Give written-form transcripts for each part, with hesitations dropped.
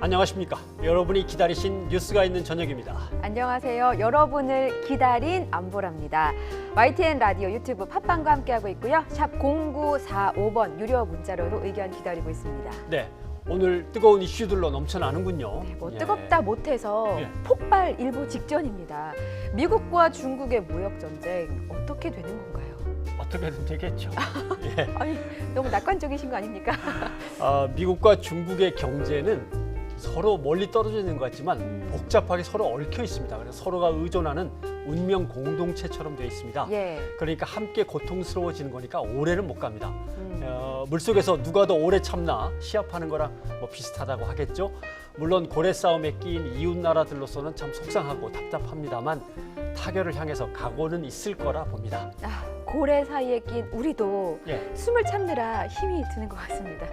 안녕하십니까. 여러분이 기다리신 뉴스가 있는 저녁입니다. 안녕하세요. 여러분을 기다린 안보랍니다. YTN 라디오 유튜브 팟빵과 함께하고 있고요. 샵 0945번 유료 문자로도 의견 기다리고 있습니다. 네, 오늘 뜨거운 이슈들로 넘쳐나는군요. 네, 뜨겁다 못해서 예. 폭발 일보 직전입니다. 미국과 중국의 무역 전쟁 어떻게 되는 건가요? 어떻게든 되겠죠. 예. 아니, 너무 낙관적이신 거 아닙니까? 미국과 중국의 경제는 서로 멀리 떨어져 있는 것 같지만 복잡하게 서로 얽혀 있습니다. 그래서 서로가 의존하는 운명 공동체처럼 되어 있습니다. 예. 그러니까 함께 고통스러워지는 거니까 오래는 못 갑니다. 물속에서 누가 더 오래 참나 시합하는 거랑 뭐 비슷하다고 하겠죠. 물론 고래 싸움에 끼인 이웃 나라들로서는 참 속상하고 답답합니다만 타결을 향해서 각오는 있을 거라 봅니다. 고래 사이에 낀 우리도 예. 숨을 참느라 힘이 드는 것 같습니다.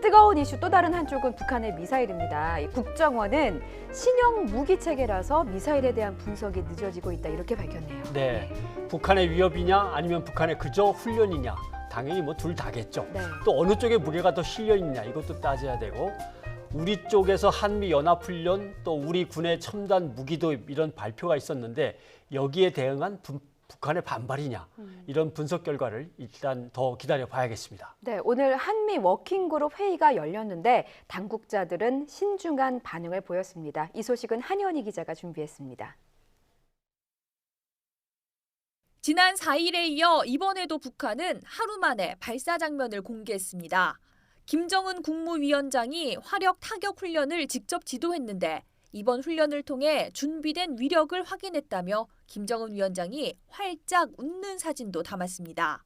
뜨거운 이슈 또 다른 한쪽은 북한의 미사일입니다. 이 국정원은 신형 무기 체계라서 미사일에 대한 분석이 늦어지고 있다 이렇게 밝혔네요. 네, 북한의 위협이냐 아니면 북한의 그저 훈련이냐 당연히 뭐 둘 다겠죠. 네. 또 어느 쪽에 무게가 더 실려 있느냐 이것도 따져야 되고 우리 쪽에서 한미 연합 훈련 또 우리 군의 첨단 무기도 이런 발표가 있었는데 여기에 대응한 북한의 반발이냐 이런 분석 결과를 일단 더 기다려 봐야겠습니다. 네, 오늘 한미 워킹그룹 회의가 열렸는데 당국자들은 신중한 반응을 보였습니다. 이 소식은 한현희 기자가 준비했습니다. 지난 4일에 이어 이번에도 북한은 하루 만에 발사 장면을 공개했습니다. 김정은 국무위원장이 화력 타격 훈련을 직접 지도했는데 이번 훈련을 통해 준비된 위력을 확인했다며 김정은 위원장이 활짝 웃는 사진도 담았습니다.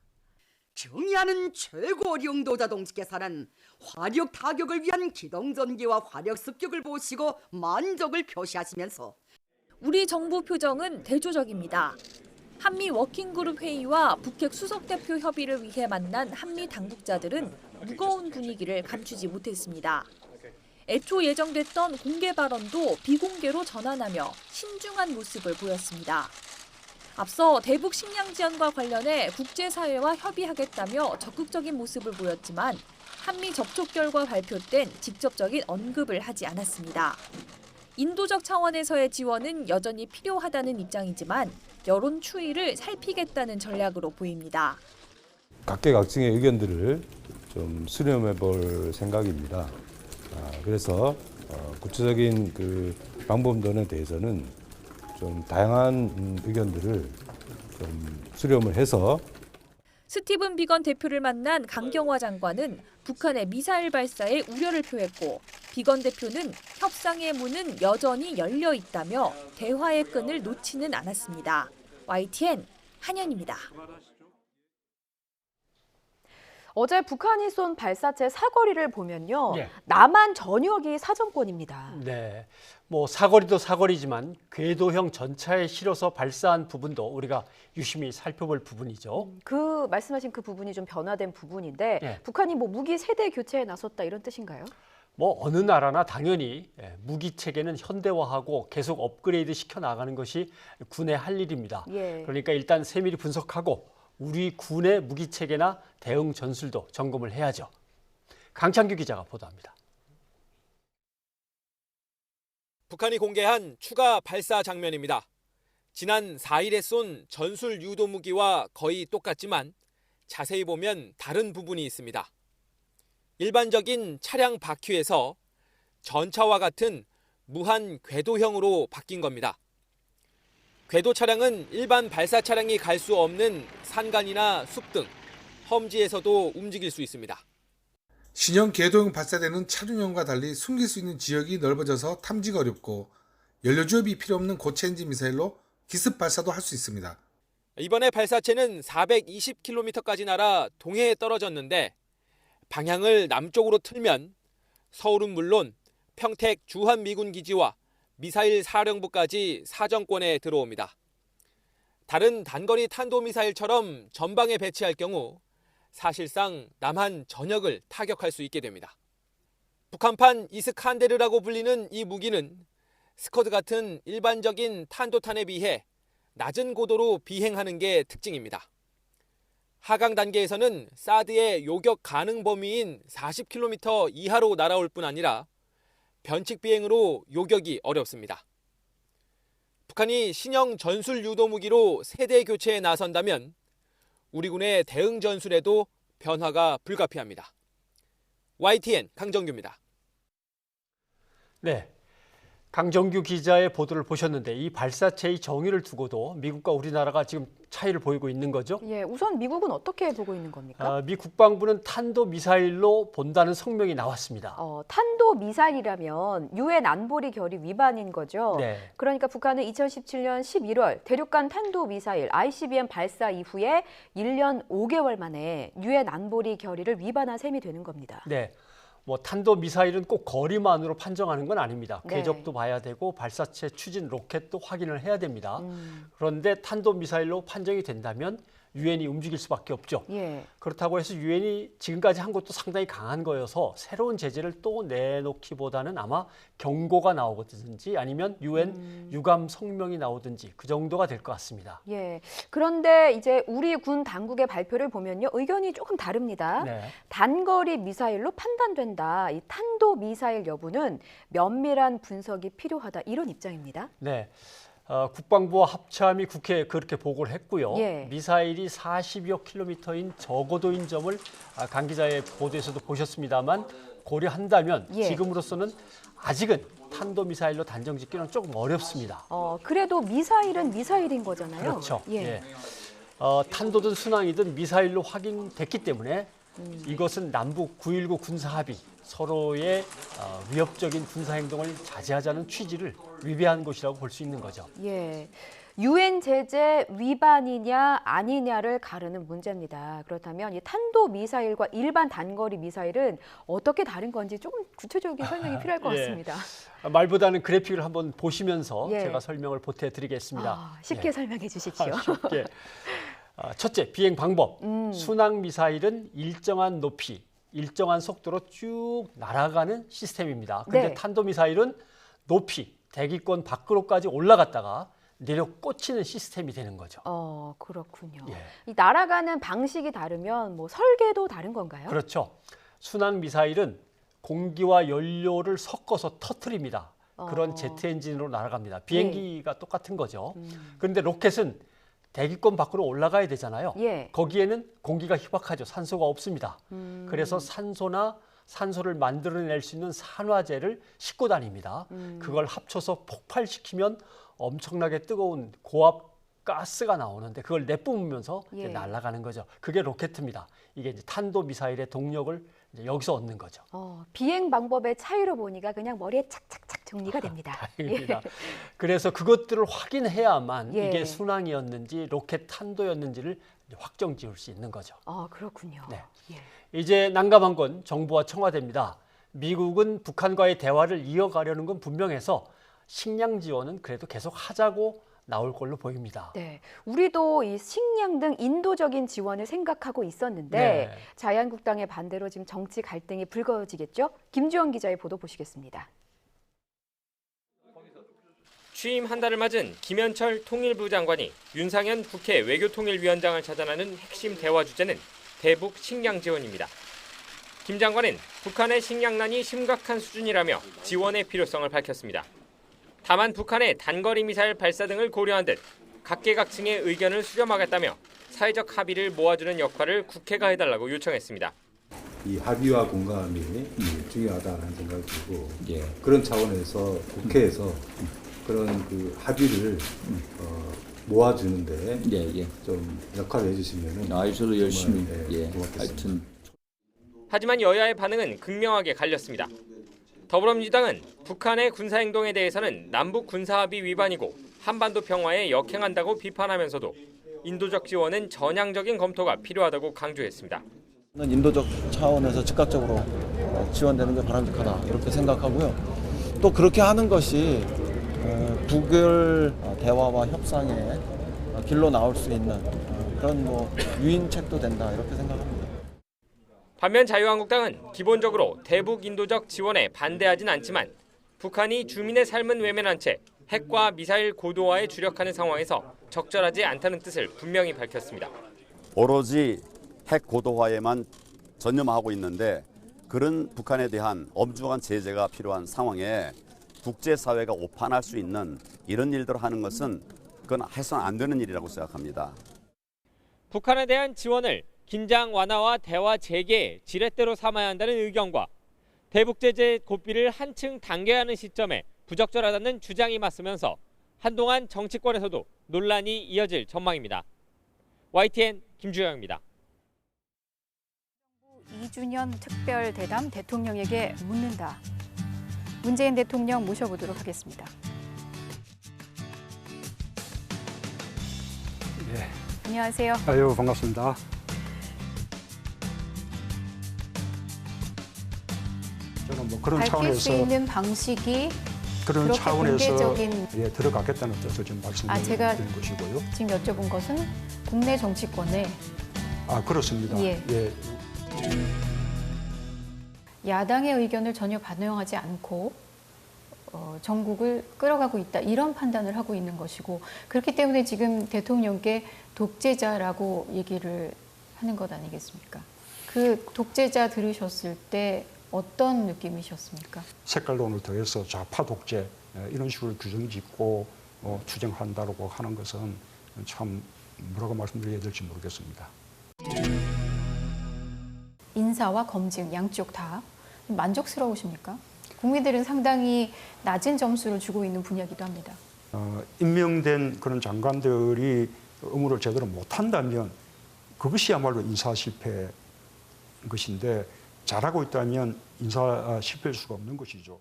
정의하는 최고 영도자 동지께서는 화력 타격을 위한 기동전기와 화력 습격을 보시고 만족을 표시하시면서 우리 정부 표정은 대조적입니다. 한미 워킹그룹 회의와 북핵 수석대표 협의를 위해 만난 한미 당국자들은 무거운 분위기를 감추지 못했습니다. 애초 예정됐던 공개 발언도 비공개로 전환하며 신중한 모습을 보였습니다. 앞서 대북 식량 지원과 관련해 국제사회와 협의하겠다며 적극적인 모습을 보였지만 한미 접촉 결과 발표된 직접적인 언급을 하지 않았습니다. 인도적 차원에서의 지원은 여전히 필요하다는 입장이지만 여론 추이를 살피겠다는 전략으로 보입니다. 각계각층의 의견들을 좀 수렴해 볼 생각입니다. 그래서 구체적인 그 방법론에 대해서는 좀 다양한 의견들을 좀 수렴을 해서 스티븐 비건 대표를 만난 강경화 장관은 북한의 미사일 발사에 우려를 표했고 비건 대표는 협상의 문은 여전히 열려 있다며 대화의 끈을 놓지는 않았습니다. YTN 한현입니다. 어제 북한이 쏜 발사체 사거리를 보면요. 예. 남한 전역이 사정권입니다. 네, 뭐 사거리도 사거리지만 궤도형 전차에 실어서 발사한 부분도 우리가 유심히 살펴볼 부분이죠. 그 말씀하신 그 부분이 좀 변화된 부분인데 예. 북한이 뭐 무기 세대 교체에 나섰다 이런 뜻인가요? 뭐 어느 나라나 당연히 무기 체계는 현대화하고 계속 업그레이드 시켜 나가는 것이 군의 할 일입니다. 예. 그러니까 일단 세밀히 분석하고 우리 군의 무기 체계나 대응 전술도 점검을 해야죠. 강창규 기자가 보도합니다. 북한이 공개한 추가 발사 장면입니다. 지난 4일에 쏜 전술 유도 무기와 거의 똑같지만 자세히 보면 다른 부분이 있습니다. 일반적인 차량 바퀴에서 전차와 같은 무한 궤도형으로 바뀐 겁니다. 궤도 차량은 일반 발사 차량이 갈 수 없는 산간이나 숲 등 험지에서도 움직일 수 있습니다. 신형 궤도형 발사대는 차륜형과 달리 숨길 수 있는 지역이 넓어져서 탐지가 어렵고 연료주입이 필요 없는 고체 엔진 미사일로 기습 발사도 할 수 있습니다. 이번에 발사체는 420km까지 날아 동해에 떨어졌는데 방향을 남쪽으로 틀면 서울은 물론 평택 주한미군기지와 미사일 사령부까지 사정권에 들어옵니다. 다른 단거리 탄도미사일처럼 전방에 배치할 경우 사실상 남한 전역을 타격할 수 있게 됩니다. 북한판 이스칸데르라고 불리는 이 무기는 스커드 같은 일반적인 탄도탄에 비해 낮은 고도로 비행하는 게 특징입니다. 하강 단계에서는 사드의 요격 가능 범위인 40km 이하로 날아올 뿐 아니라 변칙 비행으로 요격이 어렵습니다. 북한이 신형 전술 유도무기로 세대 교체에 나선다면 우리 군의 대응 전술에도 변화가 불가피합니다. YTN 강정규입니다. 네, 강정규 기자의 보도를 보셨는데 이 발사체의 정의를 두고도 미국과 우리나라가 지금 차이를 보이고 있는 거죠. 예, 우선 미국은 어떻게 보고 있는 겁니까? 미 국방부는 탄도미사일로 본다는 성명이 나왔습니다. 탄도미사일이라면 유엔 안보리 결의 위반인 거죠. 네. 그러니까 북한은 2017년 11월 대륙간 탄도미사일 ICBM 발사 이후에 1년 5개월 만에 유엔 안보리 결의를 위반한 셈이 되는 겁니다. 네. 뭐 탄도미사일은 꼭 거리만으로 판정하는 건 아닙니다. 네. 궤적도 봐야 되고 발사체 추진 로켓도 확인을 해야 됩니다. 그런데 탄도미사일로 판정이 된다면 유엔이 움직일 수밖에 없죠. 예. 그렇다고 해서 유엔이 지금까지 한 것도 상당히 강한 거여서 새로운 제재를 또 내놓기보다는 아마 경고가 나오든지 아니면 유엔 유감 성명이 나오든지 그 정도가 될 것 같습니다. 예. 그런데 이제 우리 군 당국의 발표를 보면요. 의견이 조금 다릅니다. 네. 단거리 미사일로 판단된다. 이 탄도 미사일 여부는 면밀한 분석이 필요하다. 이런 입장입니다. 네. 국방부와 합참이 국회에 그렇게 보고를 했고요. 예. 미사일이 40여 킬로미터인 저고도인 점을 강 기자의 보도에서도 보셨습니다만 고려한다면 예. 지금으로서는 아직은 탄도미사일로 단정 짓기는 조금 어렵습니다. 그래도 미사일은 미사일인 거잖아요. 그렇죠. 예. 예. 탄도든 순항이든 미사일로 확인됐기 때문에 이것은 남북 9.19 군사합의 서로의 위협적인 군사행동을 자제하자는 취지를 위배한 것이라고 볼 수 있는 거죠. 예. 유엔 제재 위반이냐 아니냐를 가르는 문제입니다. 그렇다면 이 탄도 미사일과 일반 단거리 미사일은 어떻게 다른 건지 조금 구체적인 설명이 필요할 것 예. 같습니다. 말보다는 그래픽을 한번 보시면서 예. 제가 설명을 보태드리겠습니다. 쉽게 예. 설명해 주십시오. 쉽게. 첫째, 비행 방법. 순항 미사일은 일정한 높이, 일정한 속도로 쭉 날아가는 시스템입니다. 그런데 네. 탄도 미사일은 높이, 대기권 밖으로까지 올라갔다가 내려 꽂히는 시스템이 되는 거죠. 그렇군요. 예. 이 날아가는 방식이 다르면 뭐 설계도 다른 건가요? 그렇죠. 순항 미사일은 공기와 연료를 섞어서 터트립니다. 그런 제트 엔진으로 날아갑니다. 비행기가 똑같은 거죠. 그런데 로켓은 대기권 밖으로 올라가야 되잖아요. 예. 거기에는 공기가 희박하죠. 산소가 없습니다. 그래서 산소를 만들어낼 수 있는 산화제를 싣고 다닙니다. 그걸 합쳐서 폭발시키면 엄청나게 뜨거운 고압 가스가 나오는데 그걸 내뿜으면서 예. 이제 날아가는 거죠. 그게 로켓입니다. 이게 이제 탄도 미사일의 동력을 이제 여기서 얻는 거죠. 비행 방법의 차이로 보니까 그냥 머리에 착착착 정리가 됩니다. 다행입니다. 그래서 그것들을 확인해야만 예. 이게 순항이었는지 로켓 탄도였는지를 확정 지을 수 있는 거죠. 그렇군요. 네. 예. 이제 난감한 건 정부와 청와대입니다. 미국은 북한과의 대화를 이어가려는 건 분명해서 식량 지원은 그래도 계속 하자고 나올 걸로 보입니다. 네, 우리도 이 식량 등 인도적인 지원을 생각하고 있었는데 네. 자유한국당의 반대로 지금 정치 갈등이 불거지겠죠? 김주영 기자의 보도 보시겠습니다. 취임 한 달을 맞은 김현철 통일부 장관이 윤상현 국회 외교통일위원장을 찾아나는 핵심 대화 주제는 대북 식량 지원입니다. 김 장관은 북한의 식량난이 심각한 수준이라며 지원의 필요성을 밝혔습니다. 다만 북한의 단거리 미사일 발사 등을 고려한 듯 각계각층의 의견을 수렴하겠다며 사회적 합의를 모아주는 역할을 국회가 해달라고 요청했습니다. 이 합의와 공감이 중요하다는 생각이 들고 그런 차원에서 국회에서 그런 그 합의를 모아주는데 좀 역할을 해주시면 저도 열심히 고맙겠습니다. 하여튼 하지만 여야의 반응은 극명하게 갈렸습니다. 더불어민주당은 북한의 군사행동에 대해서는 남북 군사합의 위반이고 한반도 평화에 역행한다고 비판하면서도 인도적 지원은 전향적인 검토가 필요하다고 강조했습니다. 인도적 차원에서 즉각적으로 지원되는 게 바람직하다 이렇게 생각하고요. 또 그렇게 하는 것이 북을 대화와 협상의 길로 나올 수 있는 그런 유인책도 된다 이렇게 생각합니다. 반면 자유한국당은 기본적으로 대북 인도적 지원에 반대하진 않지만 북한이 주민의 삶은 외면한 채 핵과 미사일 고도화에 주력하는 상황에서 적절하지 않다는 뜻을 분명히 밝혔습니다. 오로지 핵 고도화에만 전념하고 있는데 그 그런 북한에 대한 엄중한 제재가 필요한 상황에 국제사회가 오판할 수 있는 이런 일들을 하는 것은 그건 해서는 안 되는 일이라고 생각합니다. 북한에 대한 지원을 긴장 완화와 대화 재개의 지렛대로 삼아야 한다는 의견과 대북 제재 고삐를 한층 당겨야 하는 시점에 부적절하다는 주장이 맞서면서 한동안 정치권에서도 논란이 이어질 전망입니다. YTN 김주영입니다. 2주년 특별 대담 대통령에게 묻는다. 문재인 대통령 모셔보도록 하겠습니다. 예. 안녕하세요. 아유, 반갑습니다. 저는 뭐 그런 밝힐 차원에서 수 있는 방식이 그런 그렇게 차원에서 공개적인- 예, 들어가겠다는 뜻을 좀 말씀드리는 제가- 것이고요. 지금 여쭤본 것은 국내 정치권에 아, 그렇습니다. 예. 예. 야당의 의견을 전혀 반영하지 않고 전국을 끌어가고 있다 이런 판단을 하고 있는 것이고 그렇기 때문에 지금 대통령께 독재자라고 얘기를 하는 것 아니겠습니까? 그 독재자 들으셨을 때 어떤 느낌이셨습니까? 색깔론을 더해서 좌파 독재 이런 식으로 규정짓고 추정한다고 하는 것은 참 뭐라고 말씀드려야 될지 모르겠습니다. 인사와 검증 양쪽 다 만족스러우십니까? 국민들은 상당히 낮은 점수를 주고 있는 분야이기도 합니다. 임명된 그런 장관들이 업무를 제대로 못한다면 그것이야말로 인사 실패인 것인데 잘하고 있다면 인사 실패일 수가 없는 것이죠.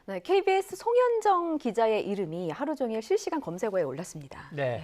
네, KBS 송현정 기자의 이름이 하루 종일 실시간 검색어에 올랐습니다. 네.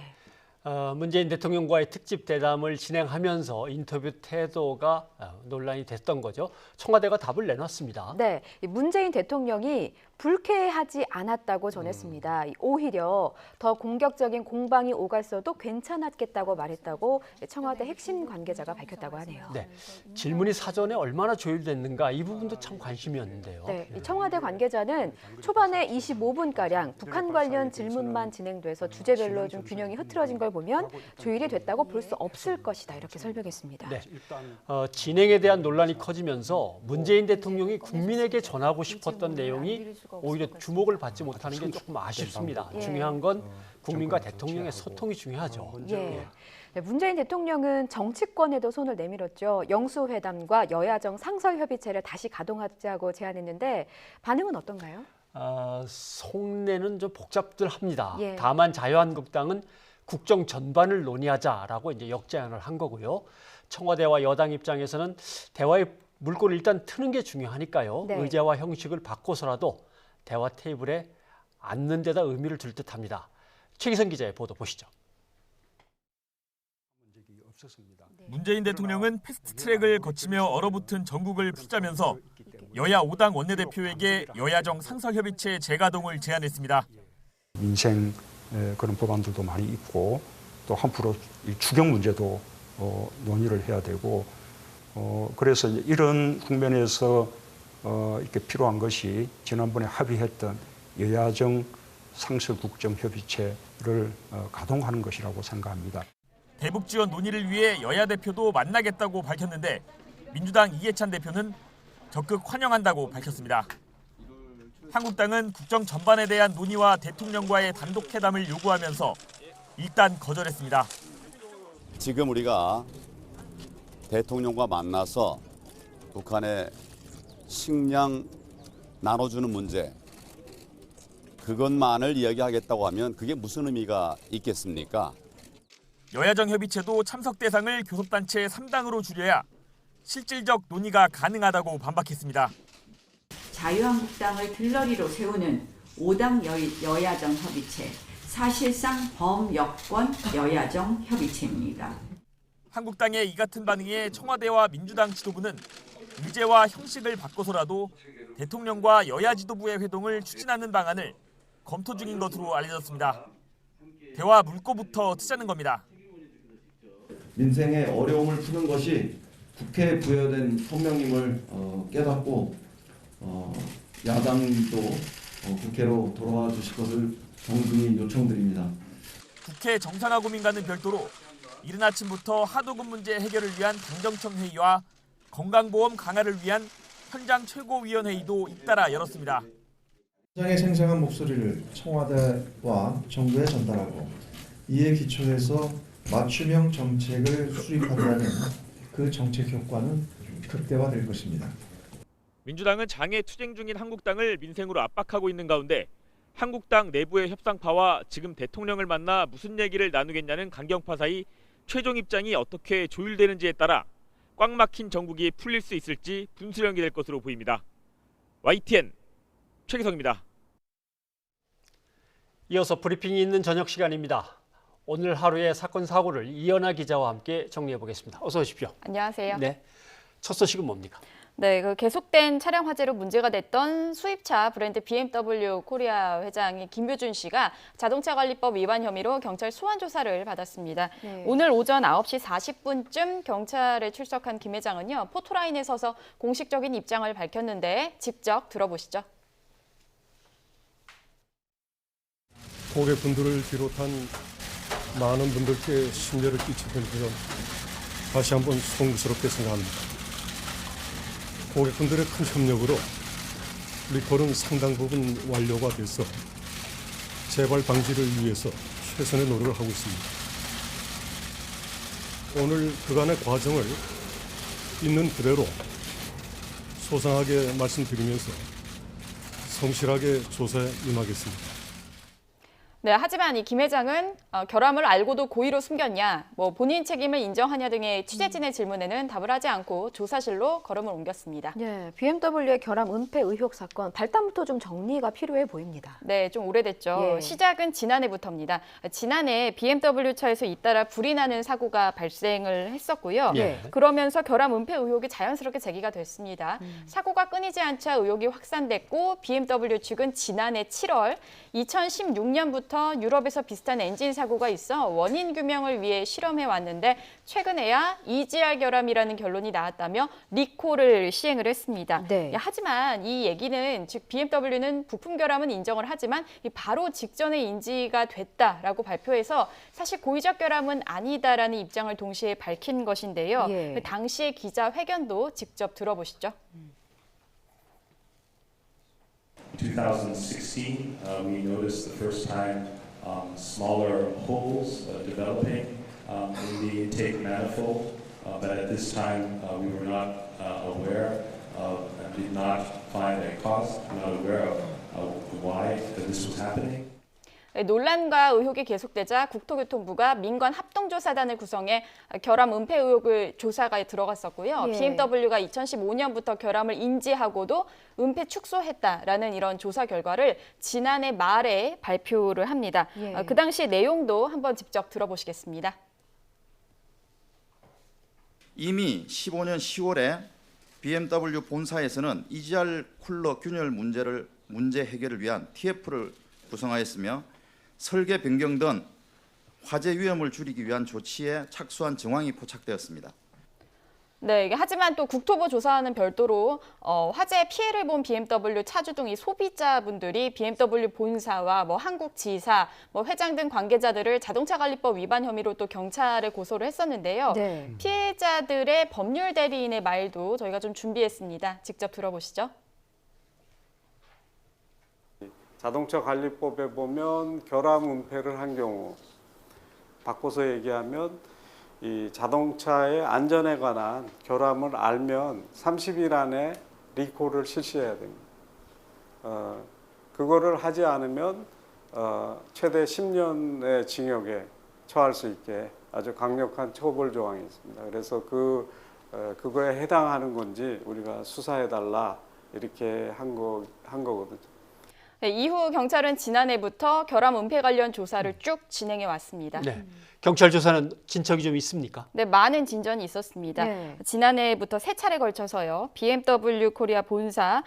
문재인 대통령과의 특집 대담을 진행하면서 인터뷰 태도가 논란이 됐던 거죠. 청와대가 답을 내놨습니다. 네, 문재인 대통령이 불쾌하지 않았다고 전했습니다. 오히려 더 공격적인 공방이 오갔어도 괜찮았겠다고 말했다고 청와대 핵심 관계자가 밝혔다고 하네요. 네, 질문이 사전에 얼마나 조율됐는가 이 부분도 참 관심이었는데요. 네, 이 청와대 관계자는 초반에 25분가량 북한 관련 질문만 진행돼서 주제별로 좀 균형이 흐트러진 걸 보면 조율이 됐다고 볼 수 없을 것이다 이렇게 설명했습니다. 네, 진행에 대한 논란이 커지면서 문재인 대통령이 국민에게 전하고 싶었던 내용이 오히려 주목을 받지 못하는 게 조금 아쉽습니다. 예. 중요한 건 국민과 대통령의 소통이 중요하죠. 예. 네, 문재인 대통령은 정치권에도 손을 내밀었죠. 영수회담과 여야정 상설협의체를 다시 가동하자고 제안했는데 반응은 어떤가요? 속내는 좀 복잡들합니다. 예. 다만 자유한국당은 국정 전반을 논의하자라고 이제 역제안을 한 거고요. 청와대와 여당 입장에서는 대화의 물꼬를 일단 트는 게 중요하니까요. 네. 의제와 형식을 바꿔서라도 대화 테이블에 앉는 데다 의미를 둘 듯합니다. 최기선 기자의 보도 보시죠. 문재인 대통령은 패스트트랙을 거치며 얼어붙은 전국을 풀자면서 여야 5당 원내대표에게 여야정 상설협의체 재가동을 제안했습니다. 민생 그런 법안들도 많이 있고 또 한풀로 추경 문제도 논의를 해야 되고 그래서 이런 국면에서 이렇게 필요한 것이 지난번에 합의했던 여야정 상설국정협의체를 가동하는 것이라고 생각합니다. 대북 지원 논의를 위해 여야 대표도 만나겠다고 밝혔는데 민주당 이해찬 대표는 적극 환영한다고 밝혔습니다. 한국당은 국정 전반에 대한 논의와 대통령과의 단독 회담을 요구하면서 일단 거절했습니다. 지금 우리가 대통령과 만나서 북한의 식량 나눠주는 문제 그것만을 이야기하겠다고 하면 그게 무슨 의미가 있겠습니까? 여야정 협의체도 참석 대상을 교섭단체 3당으로 줄여야 실질적 논의가 가능하다고 반박했습니다. 자유한국당을 들러리로 세우는 5당 여야정 협의체, 사실상 범여권 여야정 협의체입니다. 한국당의 이 같은 반응에 청와대와 민주당 지도부는 의제와 형식을 바꿔서라도 대통령과 여야 지도부의 회동을 추진하는 방안을 검토 중인 것으로 알려졌습니다. 대화 물꼬부터 트자는 겁니다. 민생의 어려움을 푸는 것이 국회에 부여된 소명임을 깨닫고 야당도 국회로 돌아와 주실 것을 정중히 요청드립니다. 국회 정상화 고민과는 별도로 이른 아침부터 하도급 문제 해결을 위한 당정청 회의와 건강보험 강화를 위한 현장 최고위원회의도 잇따라 열었습니다. 현장의 생생한 목소리를 청와대와 정부에 전달하고 이에 기초해서 맞춤형 정책을 수립한다는 그 정책 효과는 극대화될 것입니다. 민주당은 장애 투쟁 중인 한국당을 민생으로 압박하고 있는 가운데 한국당 내부의 협상파와 지금 대통령을 만나 무슨 얘기를 나누겠냐는 강경파 사이 최종 입장이 어떻게 조율되는지에 따라 꽉 막힌 정국이 풀릴 수 있을지 분수령이 될 것으로 보입니다. YTN 최기성입니다. 이어서 브리핑이 있는 저녁 시간입니다. 오늘 하루의 사건 사고를 이연아 기자와 함께 정리해 보겠습니다. 어서 오십시오. 안녕하세요. 네, 첫 소식은 뭡니까? 네, 그 계속된 차량 화재로 문제가 됐던 수입차 브랜드 BMW 코리아 회장이 김효준 씨가 자동차관리법 위반 혐의로 경찰 소환 조사를 받았습니다. 네. 오늘 오전 9시 40분쯤 경찰에 출석한 김 회장은요, 포토라인에 서서 공식적인 입장을 밝혔는데 직접 들어보시죠. 고객분들을 비롯한 많은 분들께 심려를 끼치는 점 다시 한번 송구스럽게 생각합니다. 고객분들의 큰 협력으로 리콜은 상당 부분 완료가 돼서 재발 방지를 위해서 최선의 노력을 하고 있습니다. 오늘 그간의 과정을 있는 그대로 소상하게 말씀드리면서 성실하게 조사에 임하겠습니다. 네, 하지만 이 김 회장은 결함을 알고도 고의로 숨겼냐, 본인 책임을 인정하냐 등의 취재진의 질문에는 답을 하지 않고 조사실로 걸음을 옮겼습니다. 네, BMW의 결함 은폐 의혹 사건 발단부터 좀 정리가 필요해 보입니다. 네, 좀 오래됐죠. 예. 시작은 지난해부터입니다. 지난해 BMW 차에서 잇따라 불이 나는 사고가 발생을 했었고요. 예. 그러면서 결함 은폐 의혹이 자연스럽게 제기가 됐습니다. 사고가 끊이지 않자 의혹이 확산됐고 BMW 측은 지난해 7월 2016년부터 유럽에서 비슷한 엔진 사고가 있어 원인 규명을 위해 실험해 왔는데 최근에야 EGR 결함이라는 결론이 나왔다며 리콜을 시행을 했습니다. 네. 하지만 이 얘기는 즉 BMW는 부품 결함은 인정을 하지만 바로 직전에 인지가 됐다라고 발표해서 사실 고의적 결함은 아니다라는 입장을 동시에 밝힌 것인데요. 예. 당시의 기자회견도 직접 들어보시죠. 2016, we noticed the first time smaller holes developing in the intake manifold, but at this time we were not aware of and did not find a cause, not aware of why this was happening. 논란과 의혹이 계속되자 국토교통부가 민관 합동조사단을 구성해 결함 은폐 의혹을 조사가 들어갔었고요. 예. BMW가 2015년부터 결함을 인지하고도 은폐 축소했다라는 이런 조사 결과를 지난해 말에 발표를 합니다. 예. 그 당시 내용도 한번 직접 들어보시겠습니다. 이미 15년 10월에 BMW 본사에서는 EGR 쿨러 균열 문제 해결을 위한 TF를 구성하였으며 설계 변경 등 화재 위험을 줄이기 위한 조치에 착수한 정황이 포착되었습니다. 네, 하지만 또 국토부 조사와는 별도로 화재 피해를 본 BMW 차주 등 이 소비자분들이 BMW 본사와 한국지사, 회장 등 관계자들을 자동차관리법 위반 혐의로 또 경찰에 고소를 했었는데요. 네. 피해자들의 법률 대리인의 말도 저희가 좀 준비했습니다. 직접 들어보시죠. 자동차관리법에 보면 결함 은폐를 한 경우 바꿔서 얘기하면 이 자동차의 안전에 관한 결함을 알면 30일 안에 리콜을 실시해야 됩니다. 그거를 하지 않으면 최대 10년의 징역에 처할 수 있게 아주 강력한 처벌 조항이 있습니다. 그래서 그거에 해당하는 건지 우리가 수사해달라 이렇게 한 거거든요. 네, 이후 경찰은 지난해부터 결함 은폐 관련 조사를 쭉 진행해 왔습니다. 네, 경찰 조사는 진척이 좀 있습니까? 네, 많은 진전이 있었습니다. 네. 지난해부터 세 차례 걸쳐서요. BMW 코리아 본사,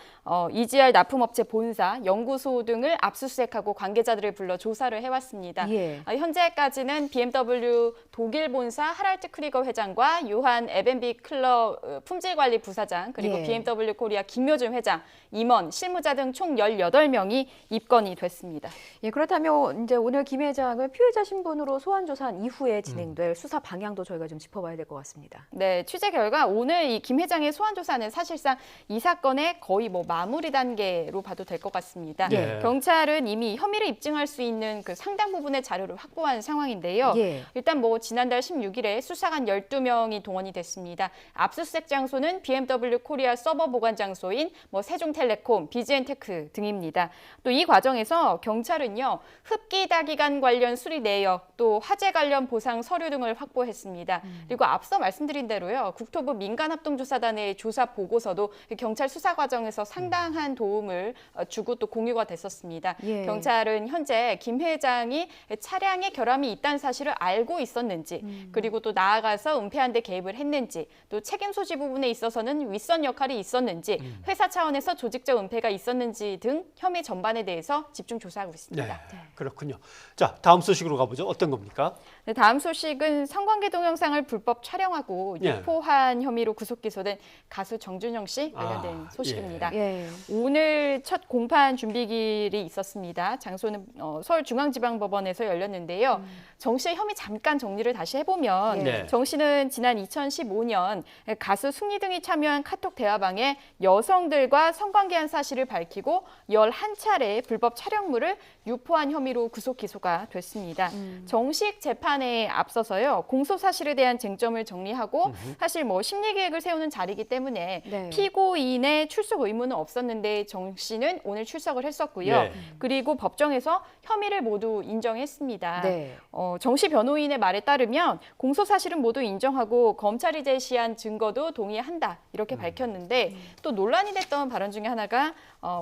EGR 납품업체 본사, 연구소 등을 압수수색하고 관계자들을 불러 조사를 해왔습니다. 예. 현재까지는 BMW 독일 본사 하랄트 크리거 회장과 요한 에벤비 클러 품질관리 부사장, 그리고 예. BMW 코리아 김효준 회장, 임원, 실무자 등 총 18명이 입건이 됐습니다. 예, 그렇다면 이제 오늘 김 회장을 피해자 신분으로 소환 조사한 이후에 진행될 수사 방향도 저희가 좀 짚어봐야 될 것 같습니다. 네, 취재 결과 오늘 이 김 회장의 소환 조사는 사실상 이 사건의 거의 뭐 마무리 단계로 봐도 될 것 같습니다. 예. 경찰은 이미 혐의를 입증할 수 있는 그 상당 부분의 자료를 확보한 상황인데요. 예. 일단 뭐 지난달 16일에 수사관 12명이 동원이 됐습니다. 압수수색 장소는 BMW 코리아 서버 보관 장소인 뭐 세종텔레콤, BGN테크 등입니다. 또 이 과정에서 경찰은요, 흡기다기관 관련 수리 내역, 또 화재 관련 보상 서류 등을 확보했습니다. 그리고 앞서 말씀드린 대로요, 국토부 민간합동조사단의 조사 보고서도 경찰 수사 과정에서 상당한 도움을 주고 또 공유가 됐었습니다. 예. 경찰은 현재 김 회장이 차량에 결함이 있다는 사실을 알고 있었는지, 그리고 또 나아가서 은폐한 데 개입을 했는지, 또 책임 소지 부분에 있어서는 윗선 역할이 있었는지, 회사 차원에서 조직적 은폐가 있었는지 등 혐의 전반에 대해서 집중 조사하고 있습니다. 네, 그렇군요. 자, 다음 소식으로 가보죠. 어떤 겁니까? 네, 다음 소식은 성관계 동영상을 불법 촬영하고 예. 유포한 혐의로 구속 기소된 가수 정준영 씨 관련된 소식입니다. 예. 오늘 첫 공판 준비길이 있었습니다. 장소는 서울중앙지방법원에서 열렸는데요. 정 씨의 혐의 잠깐 정리를 다시 해보면 네. 정 씨는 지난 2015년 가수 승리 등이 참여한 카톡 대화방에 여성들과 성관계한 사실을 밝히고 11차례 불법 촬영물을 유포한 혐의로 구속 기소가 됐습니다. 정식 재판에 앞서서요, 공소 사실에 대한 쟁점을 정리하고 사실 뭐 심리 계획을 세우는 자리이기 때문에 네. 피고인의 출석 의무는 없었는데 정 씨는 오늘 출석을 했었고요. 예. 그리고 법정에서 혐의를 모두 인정했습니다. 네. 정 씨 변호인의 말에 따르면 공소 사실은 모두 인정하고 검찰이 제시한 증거도 동의한다 이렇게 밝혔는데 또 논란이 됐던 발언 중에 하나가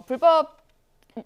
불법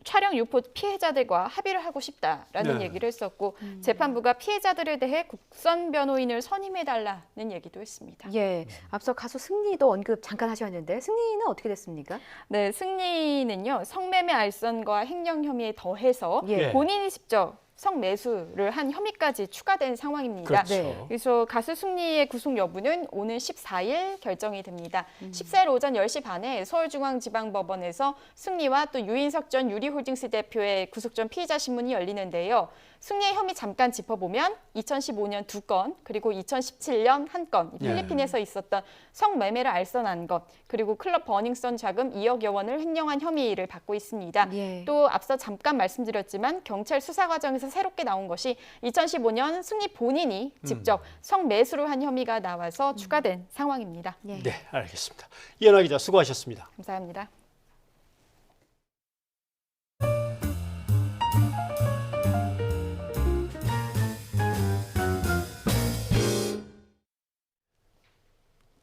촬영 유포 피해자들과 합의를 하고 싶다라는 네. 얘기를 했었고 재판부가 피해자들에 대해 국선 변호인을 선임해달라는 얘기도 했습니다. 예, 앞서 가수 승리도 언급 잠깐 하셨는데 승리는 어떻게 됐습니까? 네, 승리는요, 성매매 알선과 횡령 혐의에 더해서 예. 본인이 직접 성매수를 한 혐의까지 추가된 상황입니다. 그렇죠. 네. 그래서 가수 승리의 구속 여부는 오는 14일 결정이 됩니다. 14일 오전 10시 반에 서울중앙지방법원에서 승리와 또 유인석 전 유리홀딩스 대표의 구속 전 피의자 신문이 열리는데요. 승리의 혐의 잠깐 짚어보면 2015년 2건, 그리고 2017년 1건, 필리핀에서 있었던 성매매를 알선한 것, 그리고 클럽 버닝썬 자금 2억여 원을 횡령한 혐의를 받고 있습니다. 예. 또 앞서 잠깐 말씀드렸지만 경찰 수사 과정에서 새롭게 나온 것이 2015년 승리 본인이 직접 성매수를 한 혐의가 나와서 추가된 상황입니다. 예. 네, 알겠습니다. 이현아 기자 수고하셨습니다. 감사합니다.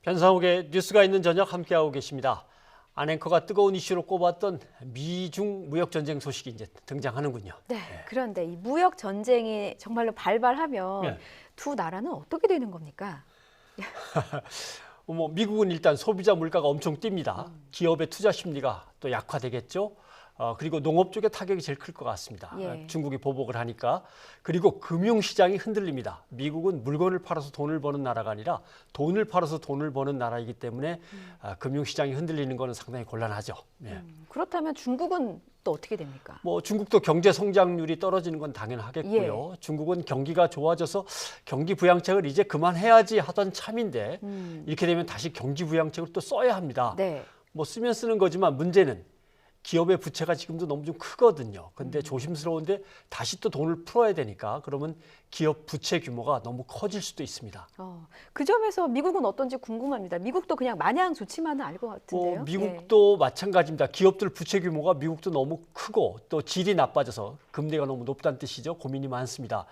변상욱의 뉴스가 있는 저녁 함께하고 계십니다. 안 앵커가 뜨거운 이슈로 꼽았던 미중 무역 전쟁 소식이 이제 등장하는군요. 네. 그런데 이 무역 전쟁이 정말로 발발하면 네. 두 나라는 어떻게 되는 겁니까? 미국은 일단 소비자 물가가 엄청 뜁니다. 기업의 투자 심리가 또 약화되겠죠. 그리고 농업 쪽에 타격이 제일 클 것 같습니다. 예. 중국이 보복을 하니까. 그리고 금융시장이 흔들립니다. 미국은 물건을 팔아서 돈을 버는 나라가 아니라 돈을 팔아서 돈을 버는 나라이기 때문에 금융시장이 흔들리는 것은 상당히 곤란하죠. 예. 그렇다면 중국은 또 어떻게 됩니까? 중국도 경제 성장률이 떨어지는 건 당연하겠고요. 중국은 경기가 좋아져서 경기 부양책을 이제 그만해야지 하던 참인데 이렇게 되면 다시 경기 부양책을 또 써야 합니다. 네. 쓰면 쓰는 거지만 문제는 기업의 부채가 지금도 너무 좀 크거든요. 근데 조심스러운데 다시 또 돈을 풀어야 되니까 그러면 기업 부채 규모가 너무 커질 수도 있습니다. 그 점에서 미국은 어떤지 궁금합니다. 미국도 그냥 마냥 좋지만은 알 것 같은데요. 미국도 마찬가지입니다. 기업들 부채 규모가 미국도 너무 크고 또 질이 나빠져서 금리가 너무 높다는 뜻이죠. 고민이 많습니다.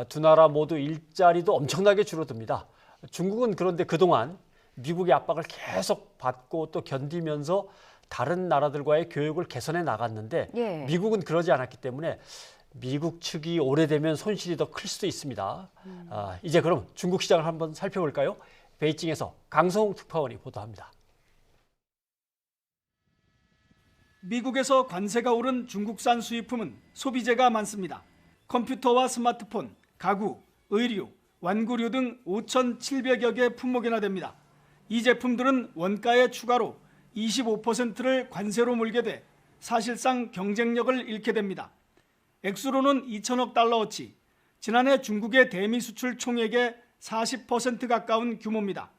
두 나라 모두 일자리도 엄청나게 줄어듭니다. 중국은 그런데 그동안 미국의 압박을 계속 받고 또 견디면서 다른 나라들과의 교역을 개선해 나갔는데 예. 미국은 그러지 않았기 때문에 미국 측이 오래되면 손실이 더 클 수도 있습니다. 이제 그럼 중국 시장을 한번 살펴볼까요? 베이징에서 강성웅 특파원이 보도합니다. 미국에서 관세가 오른 중국산 수입품은 소비재가 많습니다. 컴퓨터와 스마트폰, 가구, 의류, 완구류 등 5,700여 개 품목이나 됩니다. 이 제품들은 원가의 추가로 25%를 관세로 물게 돼 사실상 경쟁력을 잃게 됩니다. 액수로는 2천억 달러어치, 지난해 중국의 대미 수출 총액의 40% 가까운 규모입니다.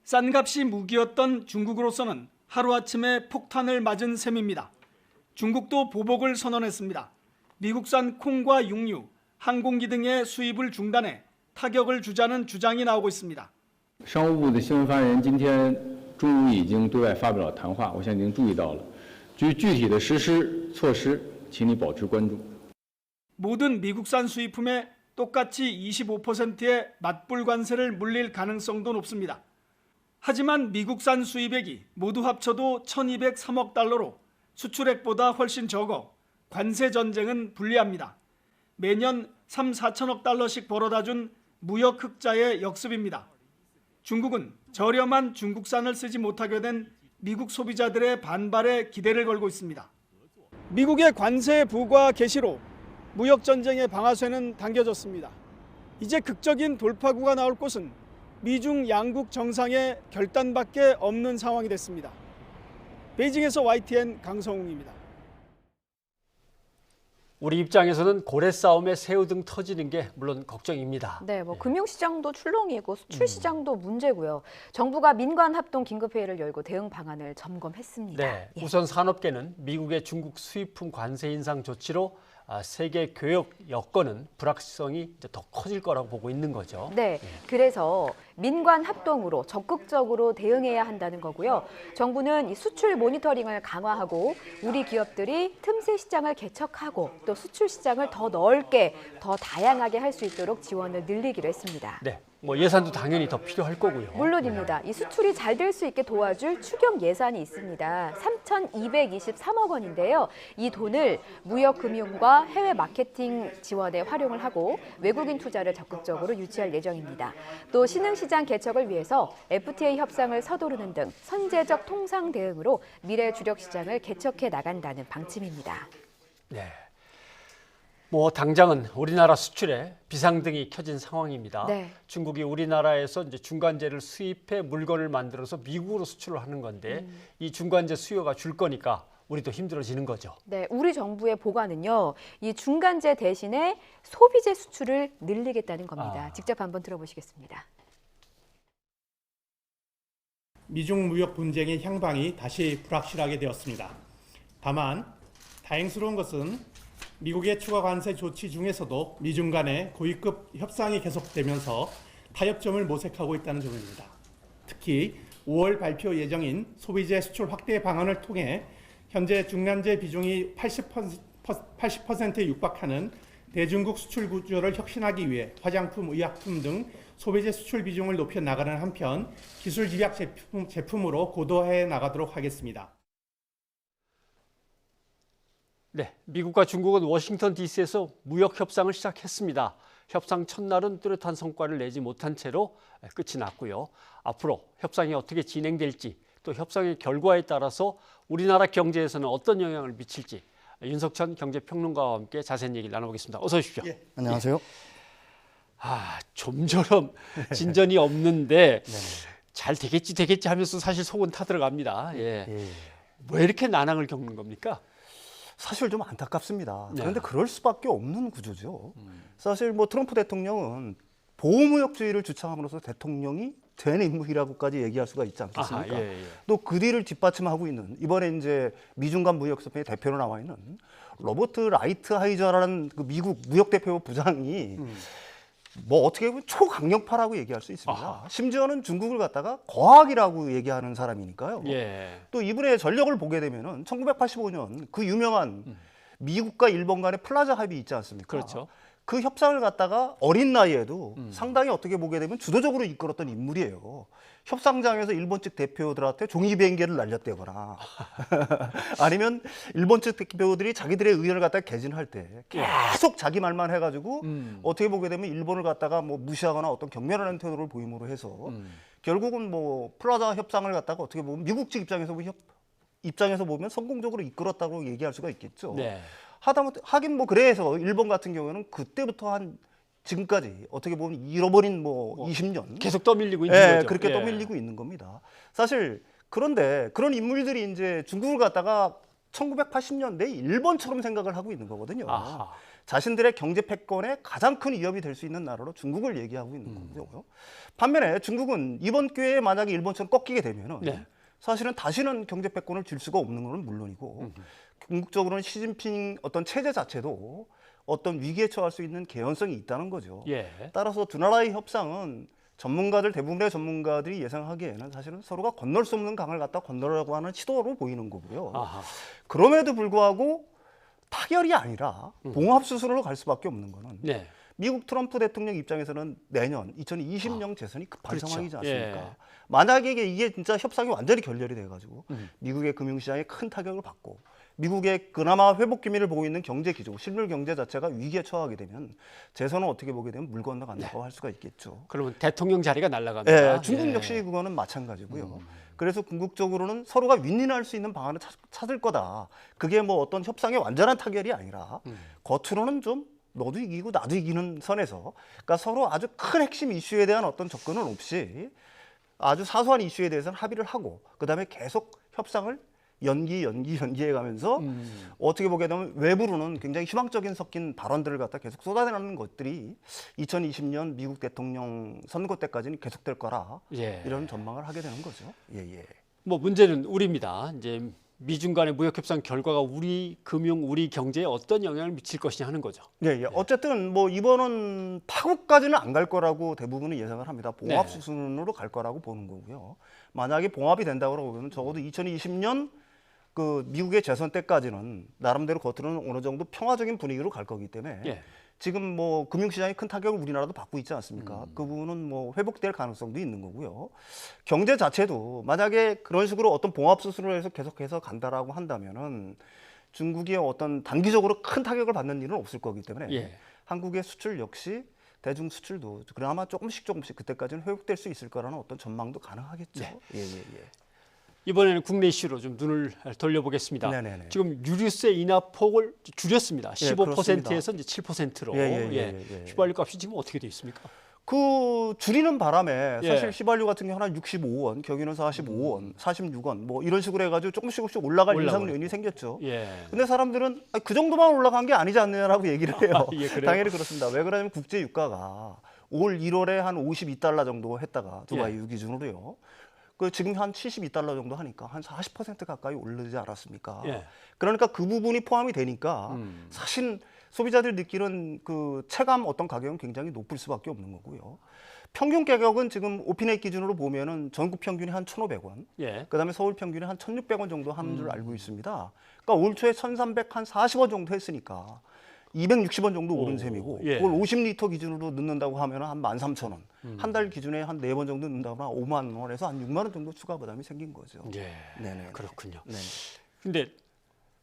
싼 값이 무기였던 중국으로서는 하루아침에 폭탄을 맞은 셈입니다. 중국도 보복을 선언했습니다. 미국산 콩과 육류, 항공기 등의 수입을 중단해 타격을 주자는 주장이 나오고 있습니다. 商务部的新闻发言人今天中午已经对外发表了谈话，我相信您注意到了。至于具体的实施措施，请你保持关注。 모든 미국산 수입품에 똑같이 25%의 맞불 관세를 물릴 가능성도 높습니다. 하지만 미국산 수입액이 모두 합쳐도 1,203억 달러로 수출액보다 훨씬 적어 관세 전쟁은 불리합니다. 매년 3, 4천억 달러씩 벌어다 준 무역 흑자의 역습입니다. 중국은 저렴한 중국산을 쓰지 못하게 된 미국 소비자들의 반발에 기대를 걸고 있습니다. 미국의 관세 부과 개시로 무역 전쟁의 방아쇠는 당겨졌습니다. 이제 극적인 돌파구가 나올 곳은 미중 양국 정상의 결단밖에 없는 상황이 됐습니다. 베이징에서 YTN 강성웅입니다. 우리 입장에서는 고래 싸움에 새우 등 터지는 게 물론 걱정입니다. 네, 금융시장도 출렁이고 수출시장도 문제고요. 정부가 민관 합동 긴급회의를 열고 대응 방안을 점검했습니다. 네, 우선 산업계는 미국의 중국 수입품 관세 인상 조치로 세계 교역 여건은 불확실성이 이제 더 커질 거라고 보고 있는 거죠. 네, 그래서 민관 합동으로 적극적으로 대응해야 한다는 거고요. 정부는 이 수출 모니터링을 강화하고 우리 기업들이 틈새 시장을 개척하고 또 수출 시장을 더 넓게, 더 다양하게 할 수 있도록 지원을 늘리기로 했습니다. 네, 예산도 당연히 더 필요할 거고요. 물론입니다. 이 수출이 잘 될 수 있게 도와줄 추경 예산이 있습니다. 3,223억 원인데요. 이 돈을 무역금융과 해외 마케팅 지원에 활용을 하고 외국인 투자를 적극적으로 유치할 예정입니다. 또 신흥시장 개척을 위해서 FTA 협상을 서두르는 등 선제적 통상 대응으로 미래 주력 시장을 개척해 나간다는 방침입니다. 네. 당장은 우리나라 수출에 비상등이 켜진 상황입니다. 네. 중국이 우리나라에서 이제 중간재를 수입해 물건을 만들어서 미국으로 수출을 하는 건데 이 중간재 수요가 줄 거니까 우리도 힘들어지는 거죠. 네, 우리 정부의 보관은요, 이 중간재 대신에 소비재 수출을 늘리겠다는 겁니다. 직접 한번 들어보시겠습니다. 미중 무역 분쟁의 향방이 다시 불확실하게 되었습니다. 다만 다행스러운 것은 미국의 추가 관세 조치 중에서도 미중 간의 고위급 협상이 계속되면서 타협점을 모색하고 있다는 점입니다. 특히 5월 발표 예정인 소비재 수출 확대 방안을 통해 현재 중간재 비중이 80%에 육박하는 대중국 수출 구조를 혁신하기 위해 화장품, 의약품 등 소비재 수출 비중을 높여 나가는 한편 기술 집약 제품으로 고도화해 나가도록 하겠습니다. 네, 미국과 중국은 워싱턴 DC에서 무역 협상을 시작했습니다. 협상 첫날은 뚜렷한 성과를 내지 못한 채로 끝이 났고요. 앞으로 협상이 어떻게 진행될지 또 협상의 결과에 따라서 우리나라 경제에서는 어떤 영향을 미칠지 윤석천 경제평론가와 함께 자세한 얘기를 나눠보겠습니다. 어서 오십시오. 예, 안녕하세요. 좀처럼 진전이 없는데 잘 되겠지 하면서 사실 속은 타들어갑니다. 왜 이렇게 난항을 겪는 겁니까? 사실 좀 안타깝습니다. 네. 그런데 그럴 수밖에 없는 구조죠. 사실 트럼프 대통령은 보호무역주의를 주창함으로써 대통령이 된 인물이라고까지 얘기할 수가 있지 않겠습니까? 또 그 뒤를 뒷받침하고 있는 이번에 이제 미중 간 무역협상의 대표로 나와 있는 로버트 라이트하이저라는 그 미국 무역 대표 부장이 어떻게 보면 초강력파라고 얘기할 수 있습니다. 심지어는 중국을 갖다가 거학이라고 얘기하는 사람이니까요. 또 이분의 전력을 보게 되면은 1985년 그 유명한 미국과 일본 간의 플라자 합의 있지 않습니까? 그렇죠. 그 협상을 갖다가 어린 나이에도 상당히 어떻게 보게 되면 주도적으로 이끌었던 인물이에요. 협상장에서 일본 측 대표들한테 종이 비행기를 날렸다거나 아니면 일본 측 대표들이 자기들의 의견을 갖다가 개진할 때 계속 자기 말만 해가지고 어떻게 보게 되면 일본을 갖다가 무시하거나 어떤 경멸하는 태도를 보임으로 해서 결국은 플라자 협상을 갖다가 어떻게 보면 미국 측 입장에서 보면 성공적으로 이끌었다고 얘기할 수가 있겠죠. 네. 하긴 그래서 일본 같은 경우에는 그때부터 한 지금까지 어떻게 보면 잃어버린 20년 계속 떠밀리고 있는 거죠. 그렇게 떠밀리고 있는 겁니다. 사실 그런데 그런 인물들이 이제 중국을 갖다가 1980년대 일본처럼 생각을 하고 있는 거거든요. 자신들의 경제 패권에 가장 큰 위협이 될 수 있는 나라로 중국을 얘기하고 있는 거고요. 반면에 중국은 이번 기회에 만약에 일본처럼 꺾이게 되면은 네. 사실은 다시는 경제 패권을 줄 수가 없는 것은 물론이고 궁극적으로는 시진핑 어떤 체제 자체도 어떤 위기에 처할 수 있는 개연성이 있다는 거죠. 예. 따라서 두 나라의 협상은 대부분의 전문가들이 예상하기에는 사실은 서로가 건널 수 없는 강을 갖다 건너려고 하는 시도로 보이는 거고요. 아하. 그럼에도 불구하고 타결이 아니라 봉합 수순으로 갈 수밖에 없는 거는 네. 미국 트럼프 대통령 입장에서는 내년 2020년 재선이 급한 그렇죠. 상황이지 않습니까? 예. 만약에 이게 진짜 협상이 완전히 결렬이 돼가지고 미국의 금융시장에 큰 타격을 받고 미국의 그나마 회복 기미를 보고 있는 경제 기조, 실물 경제 자체가 위기에 처하게 되면 재선은 어떻게 보게 되면 물 건너간다고 할 수가 있겠죠. 그러면 대통령 자리가 날아갑니다. 네, 중국 예. 역시 그거는 마찬가지고요. 그래서 궁극적으로는 서로가 윈윈할 수 있는 방안을 찾을 거다. 그게 뭐 어떤 협상의 완전한 타결이 아니라 겉으로는 좀 너도 이기고 나도 이기는 선에서 그러니까 서로 아주 큰 핵심 이슈에 대한 어떤 접근은 없이 아주 사소한 이슈에 대해서는 합의를 하고 그다음에 계속 협상을 연기해 가면서 어떻게 보게 되면 외부로는 굉장히 희망적인 섞인 발언들을 갖다 계속 쏟아내는 것들이 2020년 미국 대통령 선거 때까지는 계속될 거라 예. 이런 전망을 하게 되는 거죠. 예. 뭐 문제는 우리입니다. 이제 미중 간의 무역 협상 결과가 우리 금융, 우리 경제에 어떤 영향을 미칠 것이냐 하는 거죠. 예. 어쨌든 뭐 이번은 파국까지는 안 갈 거라고 대부분은 예상을 합니다. 봉합 네. 수순으로 갈 거라고 보는 거고요. 만약에 봉합이 된다고 하면 적어도 2020년 그 미국의 재선 때까지는 나름대로 겉으로는 어느 정도 평화적인 분위기로 갈 거기 때문에 예. 지금 뭐 금융시장이 큰 타격을 우리나라도 받고 있지 않습니까? 그 부분은 뭐 회복될 가능성도 있는 거고요. 경제 자체도 만약에 그런 식으로 어떤 봉합 수순으로 해서 계속해서 간다라고 한다면은 중국이 어떤 단기적으로 큰 타격을 받는 일은 없을 거기 때문에 예. 한국의 수출 역시 대중 수출도 그나마 조금씩 그때까지는 회복될 수 있을 거라는 어떤 전망도 가능하겠죠. 네. 예. 이번에는 국내 이슈로 좀 눈을 돌려보겠습니다. 네네네. 지금 유류세 인하폭을 줄였습니다. 예, 15%에서 이제 7%로. 예. 휘발유 값이 지금 어떻게 돼 있습니까? 그 줄이는 바람에 예. 사실 휘발유 같은 경우는 한 65원, 경유는 45원, 46원 뭐 이런 식으로 해가지고 조금씩 올라갈 올라가고 인상 요인이 생겼죠. 예. 근데 사람들은 그 정도만 올라간 게 아니지 않느냐라고 얘기를 해요. 예, 그래요? 당연히 그렇습니다. 왜 그러냐면 국제 유가가 올 1월에 한 52달러 정도 했다가 두바이 예. 기준으로요. 그 지금 한 72달러 정도 하니까 한 40% 가까이 오르지 않았습니까? 예. 그러니까 그 부분이 포함이 되니까 사실 소비자들이 느끼는 그 체감 어떤 가격은 굉장히 높을 수밖에 없는 거고요. 평균 가격은 지금 오피넷 기준으로 보면은 전국 평균이 한 1,500원, 예. 그다음에 서울 평균이 한 1,600원 정도 하는 줄 알고 있습니다. 그러니까 올 초에 1,340원 정도 했으니까 260원 정도 오른 셈이고 예. 그걸 50리터 기준으로 넣는다고 하면 한 13,000원. 한 달 기준에 한 4번 정도 넣는다고 하면 5만 원에서 한 6만 원 정도 추가 부담이 생긴 거죠. 예. 네네. 그렇군요. 네. 근데